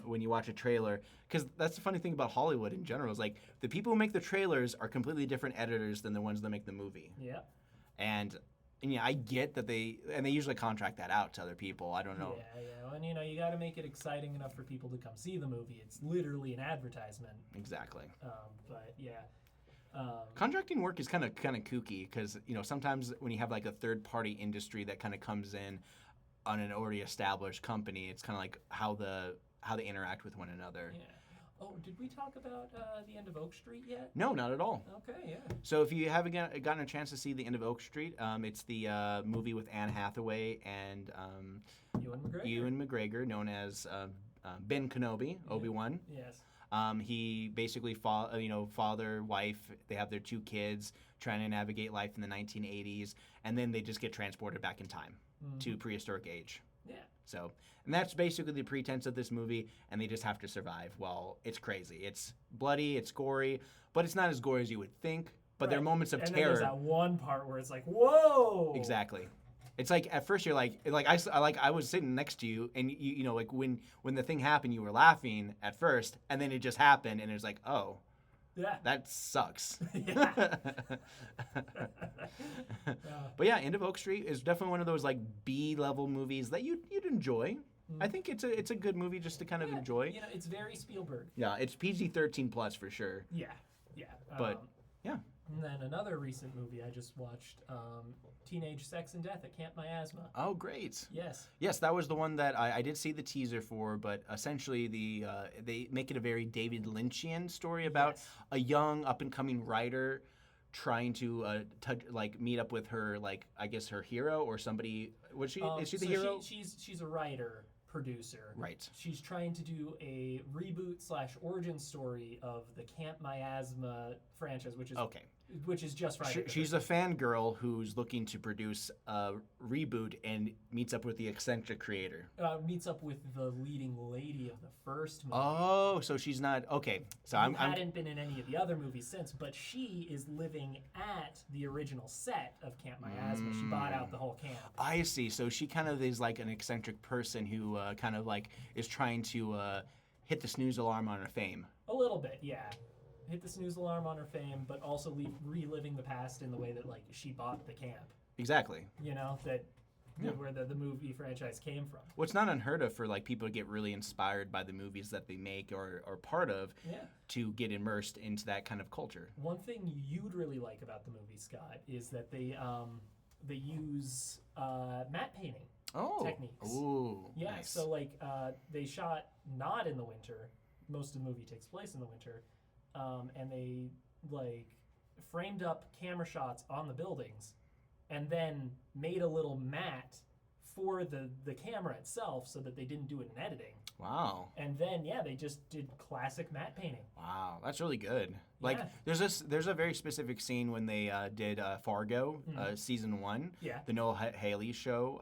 when you watch a trailer, because that's the funny thing about Hollywood in general is like the people who make the trailers are completely different editors than the ones that make the movie. Yeah. And yeah, I get that they usually contract that out to other people. I don't know. Yeah. And you got to make it exciting enough for people to come see the movie. It's literally an advertisement. Exactly. But yeah. Contracting work is kind of kooky because sometimes when you have like a third party industry that kind of comes in on an already established company, it's kind of like how they interact with one another. Yeah. Oh, did we talk about the end of Oak Street yet? No, not at all. Okay, yeah. So if you haven't gotten a chance to see The End of Oak Street, it's the movie with Anne Hathaway and Ewan McGregor, known as Ben Kenobi, Obi-Wan. Yes. He basically, father, wife, they have their 2 kids trying to navigate life in the 1980s, and then they just get transported back in time to prehistoric age. Yeah. So, and that's basically the pretense of this movie, and they just have to survive. Well, it's crazy. It's bloody, it's gory, but it's not as gory as you would think. But there are moments of and terror. Then there's that one part where it's like, whoa! Exactly. It's like at first you're like I was sitting next to you, and you know like when the thing happened, you were laughing at first, and then it just happened, and it was like, oh, Yeah. that sucks. Yeah. But yeah, End of Oak Street is definitely one of those like B-level movies that you'd enjoy. I think it's a good movie just to kind of enjoy. It's very Spielberg. Yeah, it's PG-13 plus for sure. Yeah. But yeah. then another recent movie I just watched, Teenage Sex and Death at Camp Miasma. Oh, great. Yes. Yes, that was the one that I did see the teaser for, but essentially they make it a very David Lynchian story about Yes. a young up-and-coming writer trying to meet up with her, like, I guess her hero or somebody. Is she the So hero? she's a writer, producer. Right. She's trying to do a reboot / origin story of the Camp Miasma franchise, which is Okay. just right. She's a fangirl who's looking to produce a reboot and meets up with the eccentric creator. Meets up with the leading lady of the first movie. Oh, so she's not okay. So Who I'm hadn't been in any of the other movies since, but she is living at the original set of Camp Miasma. She bought out the whole camp. I see. So she kind of is like an eccentric person who kind of like is trying to hit the snooze alarm on her fame. A little bit, yeah. Hit the snooze alarm on her fame, but also reliving the past in the way that, like, she bought the camp. Exactly. You know, where the movie franchise came from. Well, it's not unheard of for like people to get really inspired by the movies that they make or are part of Yeah. to get immersed into that kind of culture. One thing you'd really like about the movie, Scott, is that they use matte painting techniques. Ooh. Yeah, Nice. so like they shot not in the winter. Most of the movie takes place in the winter, and they like framed up camera shots on the buildings, and then made a little mat for the camera itself, so that they didn't do it in editing. Wow. And then they just did classic matte painting. Wow, that's really good. Like, Yeah. there's a very specific scene when they did Fargo, season 1, Yeah. the Noel Haley show.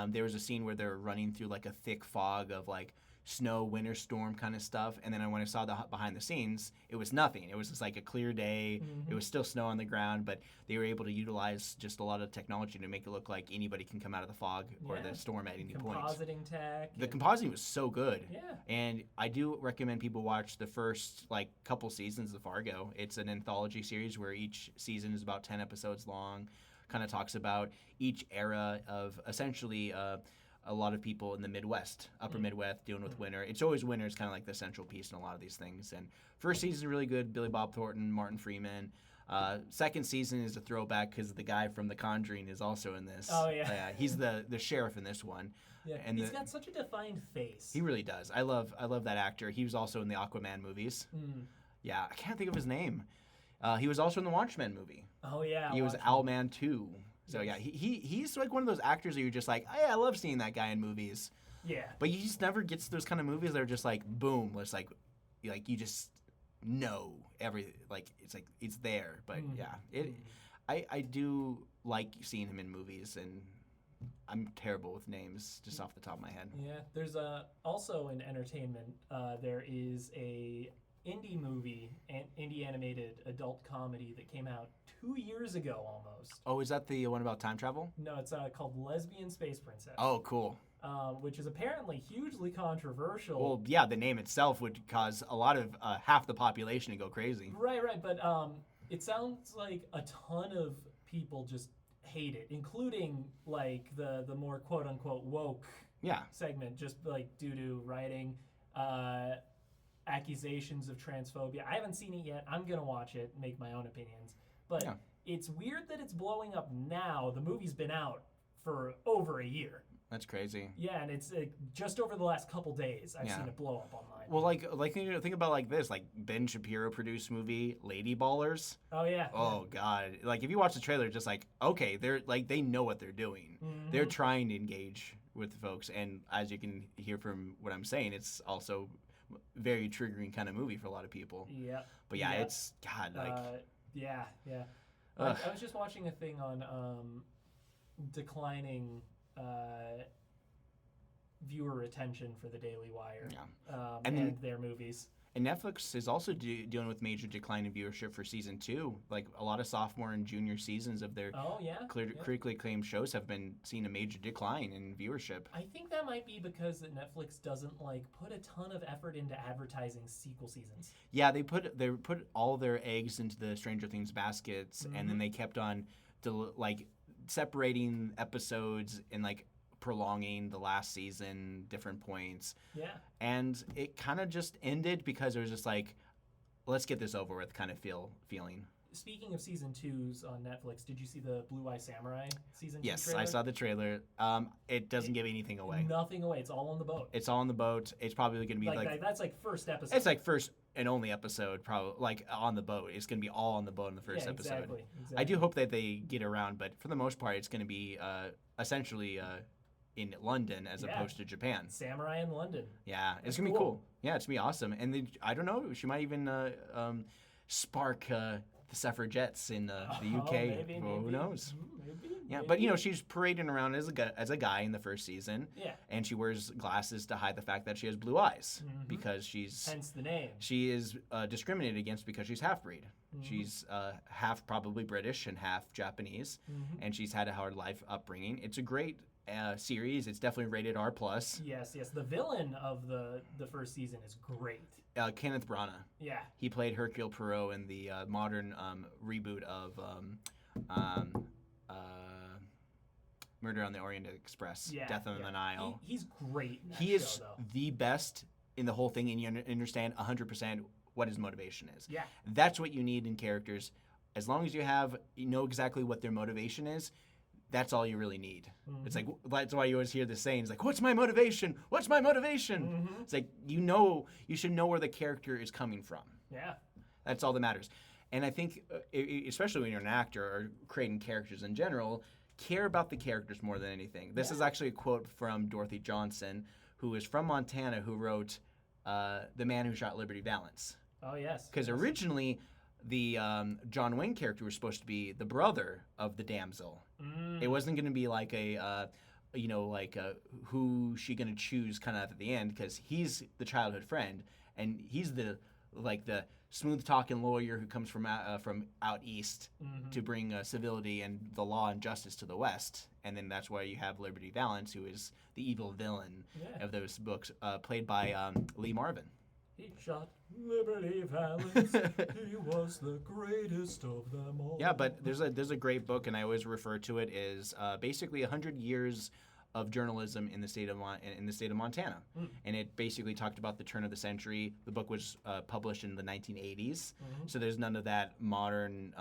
There was a scene where they were running through like a thick fog of like snow, winter storm kind of stuff, and then when I saw the behind the scenes, it was nothing. It was just like a clear day. It was still snow on the ground, but they were able to utilize just a lot of technology to make it look like anybody can come out of the fog or Yeah. the storm at any point. Compositing tech. The and- compositing was so good. Yeah. And I do recommend people watch the first like couple seasons of Fargo. It's an anthology series where each season is about 10 episodes long. Kind of talks about each era of essentially a lot of people in the Midwest, upper Midwest, dealing with winter. It's always winter is kind of like the central piece in a lot of these things. And first season is really good. Billy Bob Thornton, Martin Freeman. Second season is a throwback because the guy from The Conjuring is also in this. Oh, yeah. He's the sheriff in this one. Yeah, And he's the- got such a defined face. He really does. I love that actor. He was also in the Aquaman movies. Yeah, I can't think of his name. He was also in the Watchmen movie. Oh yeah. He was Watchmen. Owlman 2. So yeah, he's like one of those actors that you're just like, hey, I love seeing that guy in movies. Yeah. But he just never gets those kind of movies that are just like boom, it's like you just know everything. Like it's there. But yeah, I do like seeing him in movies, and I'm terrible with names just off the top of my head. Yeah. There's also in entertainment. There is a indie movie, indie animated adult comedy that came out 2 years ago almost. Oh, is that the one about time travel? No, it's called Lesbian Space Princess. Oh, cool. Which is apparently hugely controversial. Well, yeah, the name itself would cause a lot of half the population to go crazy. Right, but it sounds like a ton of people just hate it, including like the more quote unquote woke Yeah. segment, just like due to writing, accusations of transphobia. I haven't seen it yet. I'm gonna watch it, make my own opinions. But Yeah. it's weird that it's blowing up now. The movie's been out for over a year. That's crazy. Yeah, and it's just over the last couple days I've Yeah. seen it blow up online. Well, like think about like this, like Ben Shapiro produced movie Lady Ballers. Oh yeah. Oh God! Like if you watch the trailer, just like okay, they're like they know what they're doing. They're trying to engage with the folks, and as you can hear from what I'm saying, it's also very triggering kind of movie for a lot of people. Yeah. But yeah, Yeah. it's God like Yeah. Ugh. I was just watching a thing on declining viewer retention for the Daily Wire And and then- their movies. And Netflix is also dealing with major decline in viewership for season 2. Like a lot of sophomore and junior seasons of their Oh yeah. Yeah. critically acclaimed shows have been seeing a major decline in viewership. I think that might be because that Netflix doesn't like put a ton of effort into advertising sequel seasons. Yeah, they put all their eggs into the Stranger Things baskets, and then they kept on like separating episodes and like prolonging the last season, different points. Yeah. And it kind of just ended because it was just like, let's get this over with kind of feeling. speaking of season 2s on Netflix, did you see the Blue Eye Samurai season 2 Yes, trailer? I saw the trailer. It doesn't give anything away. Nothing away. It's all on the boat. It's all on the boat. It's probably going to be like That's like first episode. it's like first and only episode, probably like on the boat. It's going to be all on the boat in the first yeah, episode. Exactly. I do hope that they get around, but for the most part, it's going to be essentially in London as Yeah. opposed to Japan. Samurai in London. Yeah, That's it's gonna be cool. cool. Yeah, it's gonna be awesome. And then, I don't know, she might even spark the suffragettes in the UK. Maybe, Well, who maybe. knows? Maybe, Yeah, maybe. but you know, she's parading around as a guy in the first season, Yeah. and she wears glasses to hide the fact that she has blue eyes Mhm. because Hence the name. she is discriminated against because she's half breed. Mhm. She's half probably British and half Japanese, Mhm. and she's had a hard life upbringing. It's a great series. It's definitely rated R+. Yes. The villain of the first season is great. Kenneth Branagh. Yeah. He played Hercule Poirot in the modern reboot of Murder on the Orient Express, Yeah. Death on the Nile. He's great in that He show, is though. the best in the whole thing, and you understand 100% what his motivation is. Yeah. That's what you need in characters. As long as you know exactly what their motivation is, that's all you really need. It's like, that's why you always hear the saying, it's like, what's my motivation? What's my motivation? Mhm. It's like, you should know where the character is coming from. Yeah. That's all that matters. And I think, especially when you're an actor or creating characters in general, care about the characters more than anything. This is actually a quote from Dorothy Johnson, who is from Montana, who wrote The Man Who Shot Liberty Valance. Oh yes. Because yes. originally, the John Wayne character was supposed to be the brother of the damsel. It wasn't going to be like who she going to choose kind of at the end, because he's the childhood friend, and he's the smooth talking lawyer who comes from out east to bring civility and the law and justice to the west. And then that's why you have Liberty Valance, who is the evil villain Yeah. of those books, played by Lee Marvin. He shot Liberty Valance. He was the greatest of them all. Yeah, but there's a great book, and I always refer to it as basically 100 years of journalism in the state of Montana, and it basically talked about the turn of the century. The book was published in the 1980s, so there's none of that modern,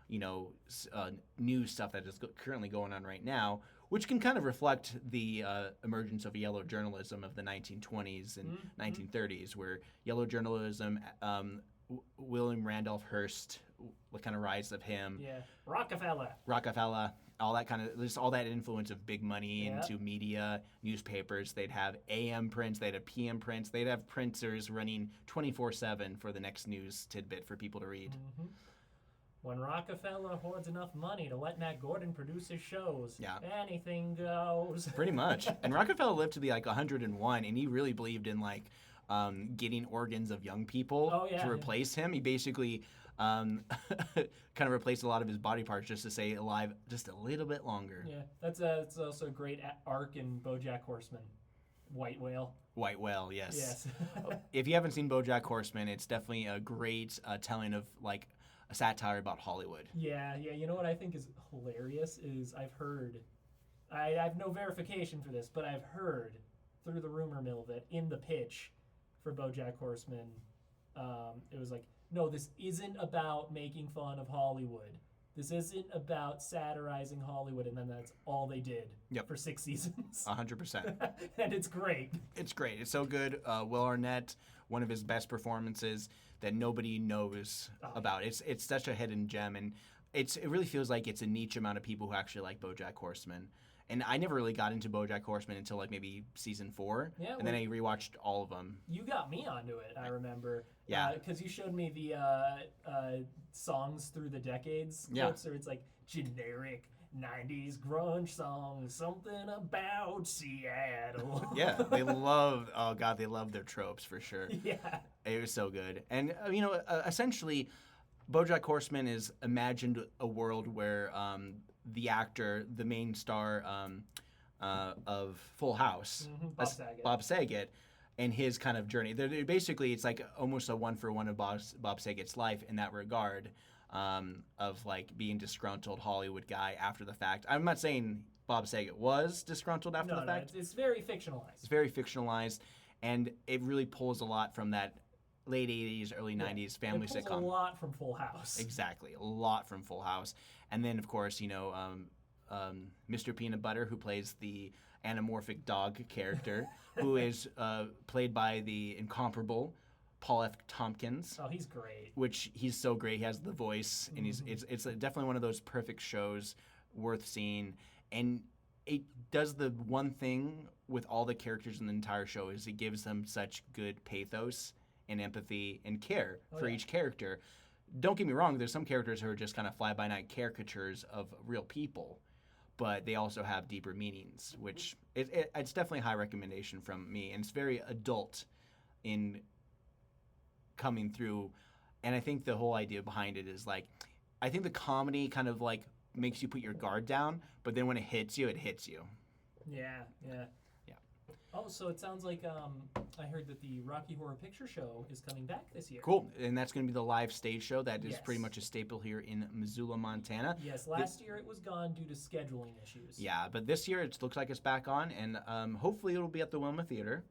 new stuff that is currently going on right now, which can kind of reflect the emergence of yellow journalism of the 1920s and 1930s, where yellow journalism, William Randolph Hearst, what kind of rise of him, Yeah. Rockefeller. all that kind of, just all that influence of big money Yeah. into media, newspapers. They'd have AM prints, they'd have PM prints, they'd have printers running 24/7 for the next news tidbit for people to read. When Rockefeller hoards enough money to let Matt Gordon produce his shows, Yeah. anything goes. Pretty much. And Rockefeller lived to be like 101, and he really believed in getting organs of young people to replace him. He basically kind of replaced a lot of his body parts just to stay alive just a little bit longer. Yeah, that's also a great arc in BoJack Horseman, White Whale. White Whale, yes. Yes. If you haven't seen BoJack Horseman, it's definitely a great telling of a satire about Hollywood. Yeah. You know what I think is hilarious is I've heard, I have no verification for this, but I've heard through the rumor mill that in the pitch for BoJack Horseman, it was like, no, this isn't about making fun of Hollywood. This isn't about satirizing Hollywood, and then that's all they did for 6 seasons. 100%. And it's great. It's great. It's so good. Will Arnett, one of his best performances that nobody knows about. It's such a hidden gem, and it really feels like it's a niche amount of people who actually like BoJack Horseman. And I never really got into BoJack Horseman until maybe season 4, and then I rewatched all of them. You got me onto it, I remember. Yeah. Because you showed me the songs through the decades Yeah. clips, or it's like generic 90s grunge songs, something about Seattle. Yeah, they love their tropes for sure. Yeah. It was so good. And, essentially, BoJack Horseman is imagined a world where the actor, the main star of Full House, Bob Saget, and his kind of journey. They're basically, it's like almost a one-for-one of Bob Saget's life in that regard, of being disgruntled Hollywood guy after the fact. I'm not saying Bob Saget was disgruntled after the fact. It's very fictionalized. It's very fictionalized, and it really pulls a lot from that late 80s, early 90s family it pulls sitcom. a lot from Full House. Exactly, a lot from Full House. And then, of course, Mr. Peanut Butter, who plays the anamorphic dog character, who is played by the incomparable Paul F. Tompkins. Oh, he's great. Which he's so great. He has the voice, and it's definitely one of those perfect shows worth seeing. And it does the one thing with all the characters in the entire show is it gives them such good pathos and empathy and care for each character. Don't get me wrong, there's some characters who are just kind of fly-by-night caricatures of real people, but they also have deeper meanings, which it's definitely a high recommendation from me, and it's very adult in coming through. And I think the whole idea behind it is like, I think the comedy kind of like makes you put your guard down, but then when it hits you, it hits you. Yeah. Oh, so it sounds like I heard that the Rocky Horror Picture Show is coming back this year. Cool. And that's going to be the live stage show that is Yes. pretty much a staple here in Missoula, Montana. Yes, last year it was gone due to scheduling issues. Yeah, but this year it looks like it's back on, and hopefully it'll be at the Wilma Theater.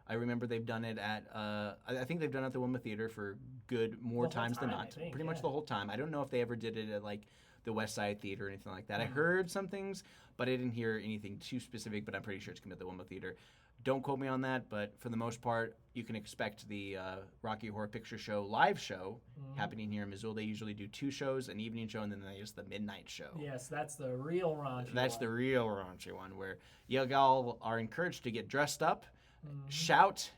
I remember they've done it at, I think they've done it at the Wilma Theater for more The whole times than time, not. I think, Pretty much yeah. the whole time. I don't know if they ever did it at like the West Side Theater or anything like that. I heard some things, but I didn't hear anything too specific, but I'm pretty sure it's going to be at the Wilma Theater. Don't quote me on that, but for the most part, you can expect the Rocky Horror Picture Show live show happening here in Missoula. They usually do 2 shows, an evening show, and then there's the midnight show. Yes, that's the real raunchy That's one. the real raunchy one, where you all are encouraged to get dressed up, shout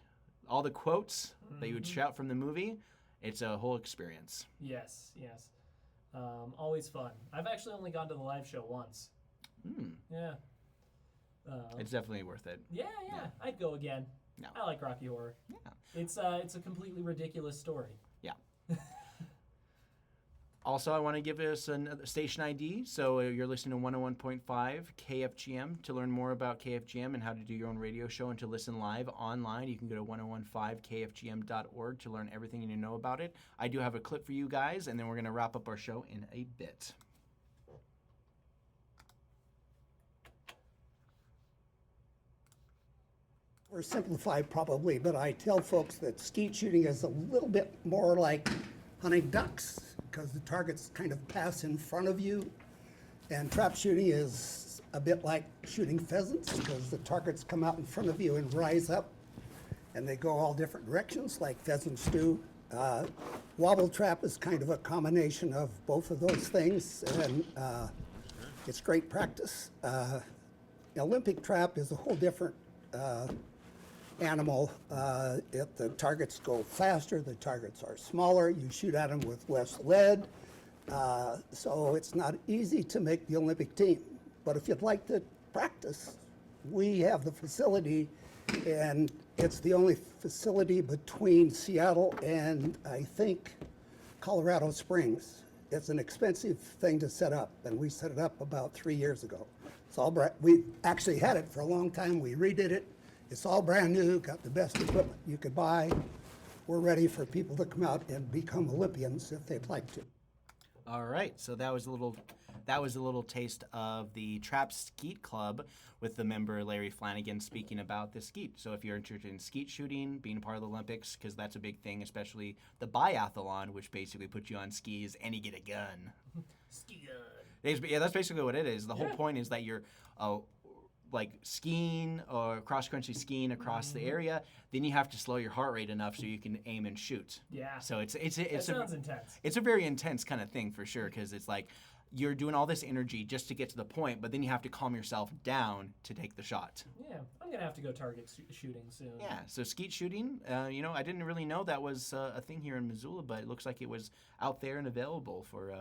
all the quotes that you would shout from the movie. It's a whole experience. Yes. Always fun. I've actually only gone to the live show once. Yeah. It's definitely worth it. Yeah, I'd go again. No. I like Rocky Horror. Yeah. It's a completely ridiculous story. Yeah. Also, I want to give us a station ID. So you're listening to 101.5 KFGM. To learn more about KFGM and how to do your own radio show and to listen live online, you can go to 1015kfgm.org to learn everything you need to know about it. I do have a clip for you guys, and then we're going to wrap up our show in a bit. Or simplified probably, but I tell folks that skeet shooting is a little bit more like hunting ducks because the targets kind of pass in front of you, and trap shooting is a bit like shooting pheasants because the targets come out in front of you and rise up, and they go all different directions like pheasants do. Wobble trap is kind of a combination of both of those things, and it's great practice. Olympic trap is a whole different animal. If the targets go faster, the targets are smaller, you shoot at them with less lead. So it's not easy to make the Olympic team. But if you'd like to practice, we have the facility, and it's the only facility between Seattle and I think Colorado Springs. It's an expensive thing to set up, and we set it up about 3 years ago. It's all we actually had it for a long time. We redid it. It's all brand new, got the best equipment you could buy. We're ready for people to come out and become Olympians if they'd like to. All right, so that was a little taste of the Trap Skeet Club with the member Larry Flanagan speaking about the skeet. So if you're interested in skeet shooting, being a part of the Olympics, because that's a big thing, especially the biathlon, which basically puts you on skis and you get a gun. Ski gun. Yeah, that's basically what it is. The whole point is that you're like skiing or cross-country skiing across the area. Then you have to slow your heart rate enough so you can aim and shoot. Yeah. So it sounds intense. It's a very intense kind of thing for sure, because it's like you're doing all this energy just to get to the point, but then you have to calm yourself down to take the shot. Yeah, I'm going to have to go target shooting soon. Yeah, so skeet shooting, I didn't really know that was a thing here in Missoula, but it looks like it was out there and available for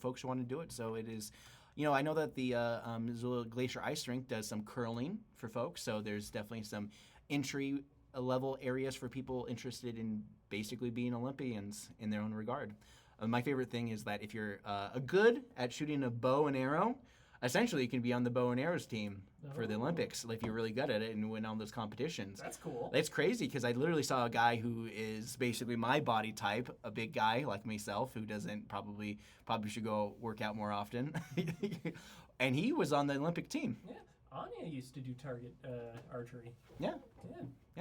folks who want to do it. So it is, I know that the Missoula Glacier Ice Rink does some curling for folks, so there's definitely some entry level areas for people interested in basically being Olympians in their own regard. My favorite thing is that if you're good at shooting a bow and arrow, essentially you can be on the bow and arrows team for the Olympics if you're really good at it and win all those competitions. That's cool. It's crazy because I literally saw a guy who is basically my body type, a big guy like myself who doesn't probably should go work out more often, and he was on the Olympic team. Yeah, Anya used to do target archery. Yeah.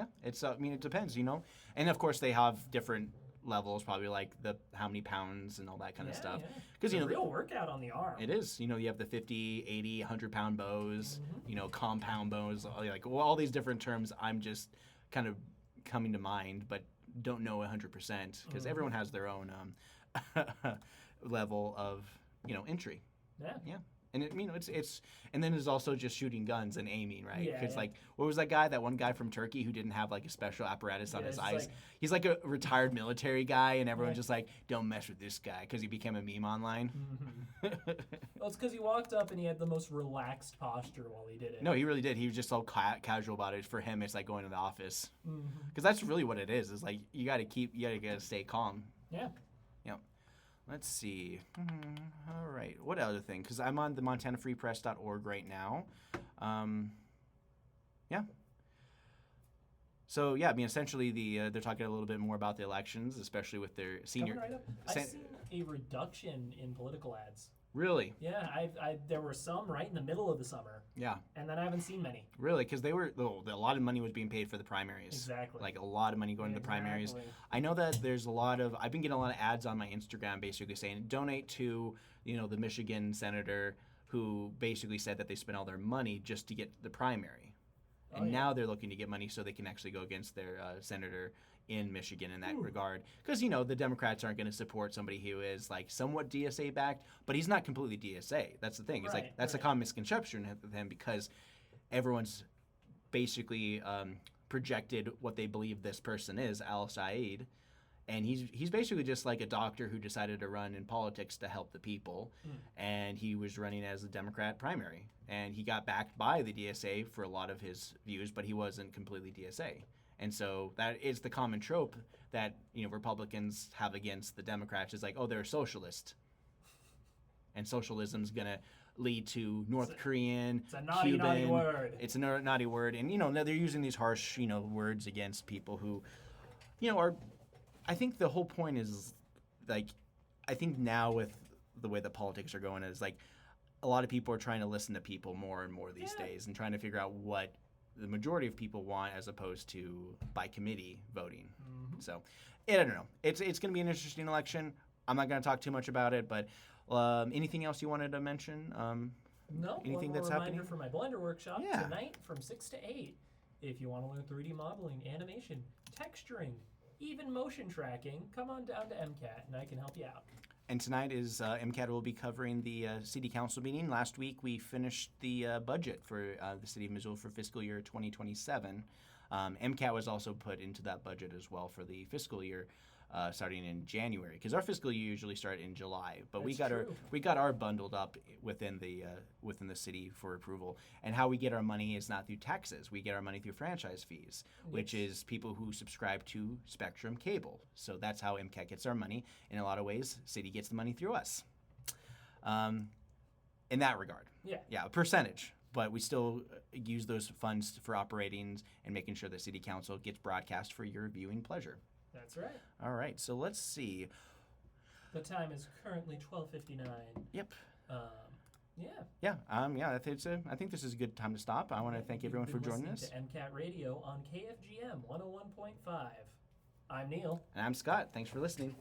Yeah, it's I mean it depends, and of course they have different levels, probably like the how many pounds and all that kind of stuff. Because It's a real workout on the arm. it is. You have the 50, 80, 100-pound bows, Mm-hmm. Compound bows, like all these different terms. I'm just kind of coming to mind, but don't know 100% because everyone has their own level of entry. Yeah. Yeah. And it's and then there's also just shooting guns and aiming, right? Yeah, It's yeah. like, what was that one guy from Turkey who didn't have like a special apparatus on Yeah, his it's eyes? like- He's like a retired military guy, and everyone's Yeah. just like, don't mess with this guy because he became a meme online. Well, it's because he walked up and he had the most relaxed posture while he did it. No, he really did. He was just all casual about it. For him, it's like going to the office Mhm. because that's really what it is. Is like you got to stay calm. Yeah. Yep. Let's see. All right. What other thing? Because I'm on the MontanaFreePress.org right now. Yeah. So yeah, I mean, essentially, they're talking a little bit more about the elections, especially with their senior. Coming right up. I've sen- seen a reduction in political ads. Really? Yeah, there were some right in the middle of the summer, Yeah. and then I haven't seen many. Really? Because a lot of money was being paid for the primaries. Exactly. Like a lot of money going to the primaries. Exactly. I know that there's I've been getting a lot of ads on my Instagram basically saying donate to, the Michigan senator who basically said that they spent all their money just to get the primary. And now they're looking to get money so they can actually go against their senator in Michigan in that regard. Because, the Democrats aren't going to support somebody who is like somewhat DSA backed, but he's not completely DSA. That's the thing. It's like that's a common misconception with him because everyone's basically projected what they believe this person is, Al Saeed. And he's basically just like a doctor who decided to run in politics to help the people. And he was running as a Democrat primary. And he got backed by the DSA for a lot of his views, but he wasn't completely DSA. And so that is the common trope that Republicans have against the Democrats is like, oh, they're a socialist. And socialism's going to lead to North Korean, It's a naughty, Cuban. naughty word. It's a naughty word. And, they're using these harsh, words against people who, are... I think the whole point is, like, I think now with the way that politics are going is, like, a lot of people are trying to listen to people more and more these days and trying to figure out what the majority of people want as opposed to by committee voting. So, I don't know. It's going to be an interesting election. I'm not going to talk too much about it, but anything else you wanted to mention? No, anything one more that's reminder happening? for my Blender workshop Yeah. tonight from 6 to 8. If you want to learn 3D modeling, animation, texturing, even motion tracking, come on down to MCAT and I can help you out. And tonight is MCAT will be covering the City Council meeting. Last week we finished the budget for the City of Missoula for fiscal year 2027. MCAT was also put into that budget as well for the fiscal year starting in January, because our fiscal year usually start in July. But we That's got our bundled up within the city for approval. And how we get our money is not through taxes. We get our money through franchise fees, which is people who subscribe to Spectrum Cable. So that's how MCAT gets our money. In a lot of ways, city gets the money through us. In that regard, a percentage. But we still use those funds for operating and making sure that City Council gets broadcast for your viewing pleasure. That's right. All right, so let's see. The time is currently 12:59. Yep. Yeah. I think this is a good time to stop. I want to thank You've everyone for been joining listening us. to MCAT Radio on KFGM 101.5. I'm Neil. And I'm Scott. Thanks for listening.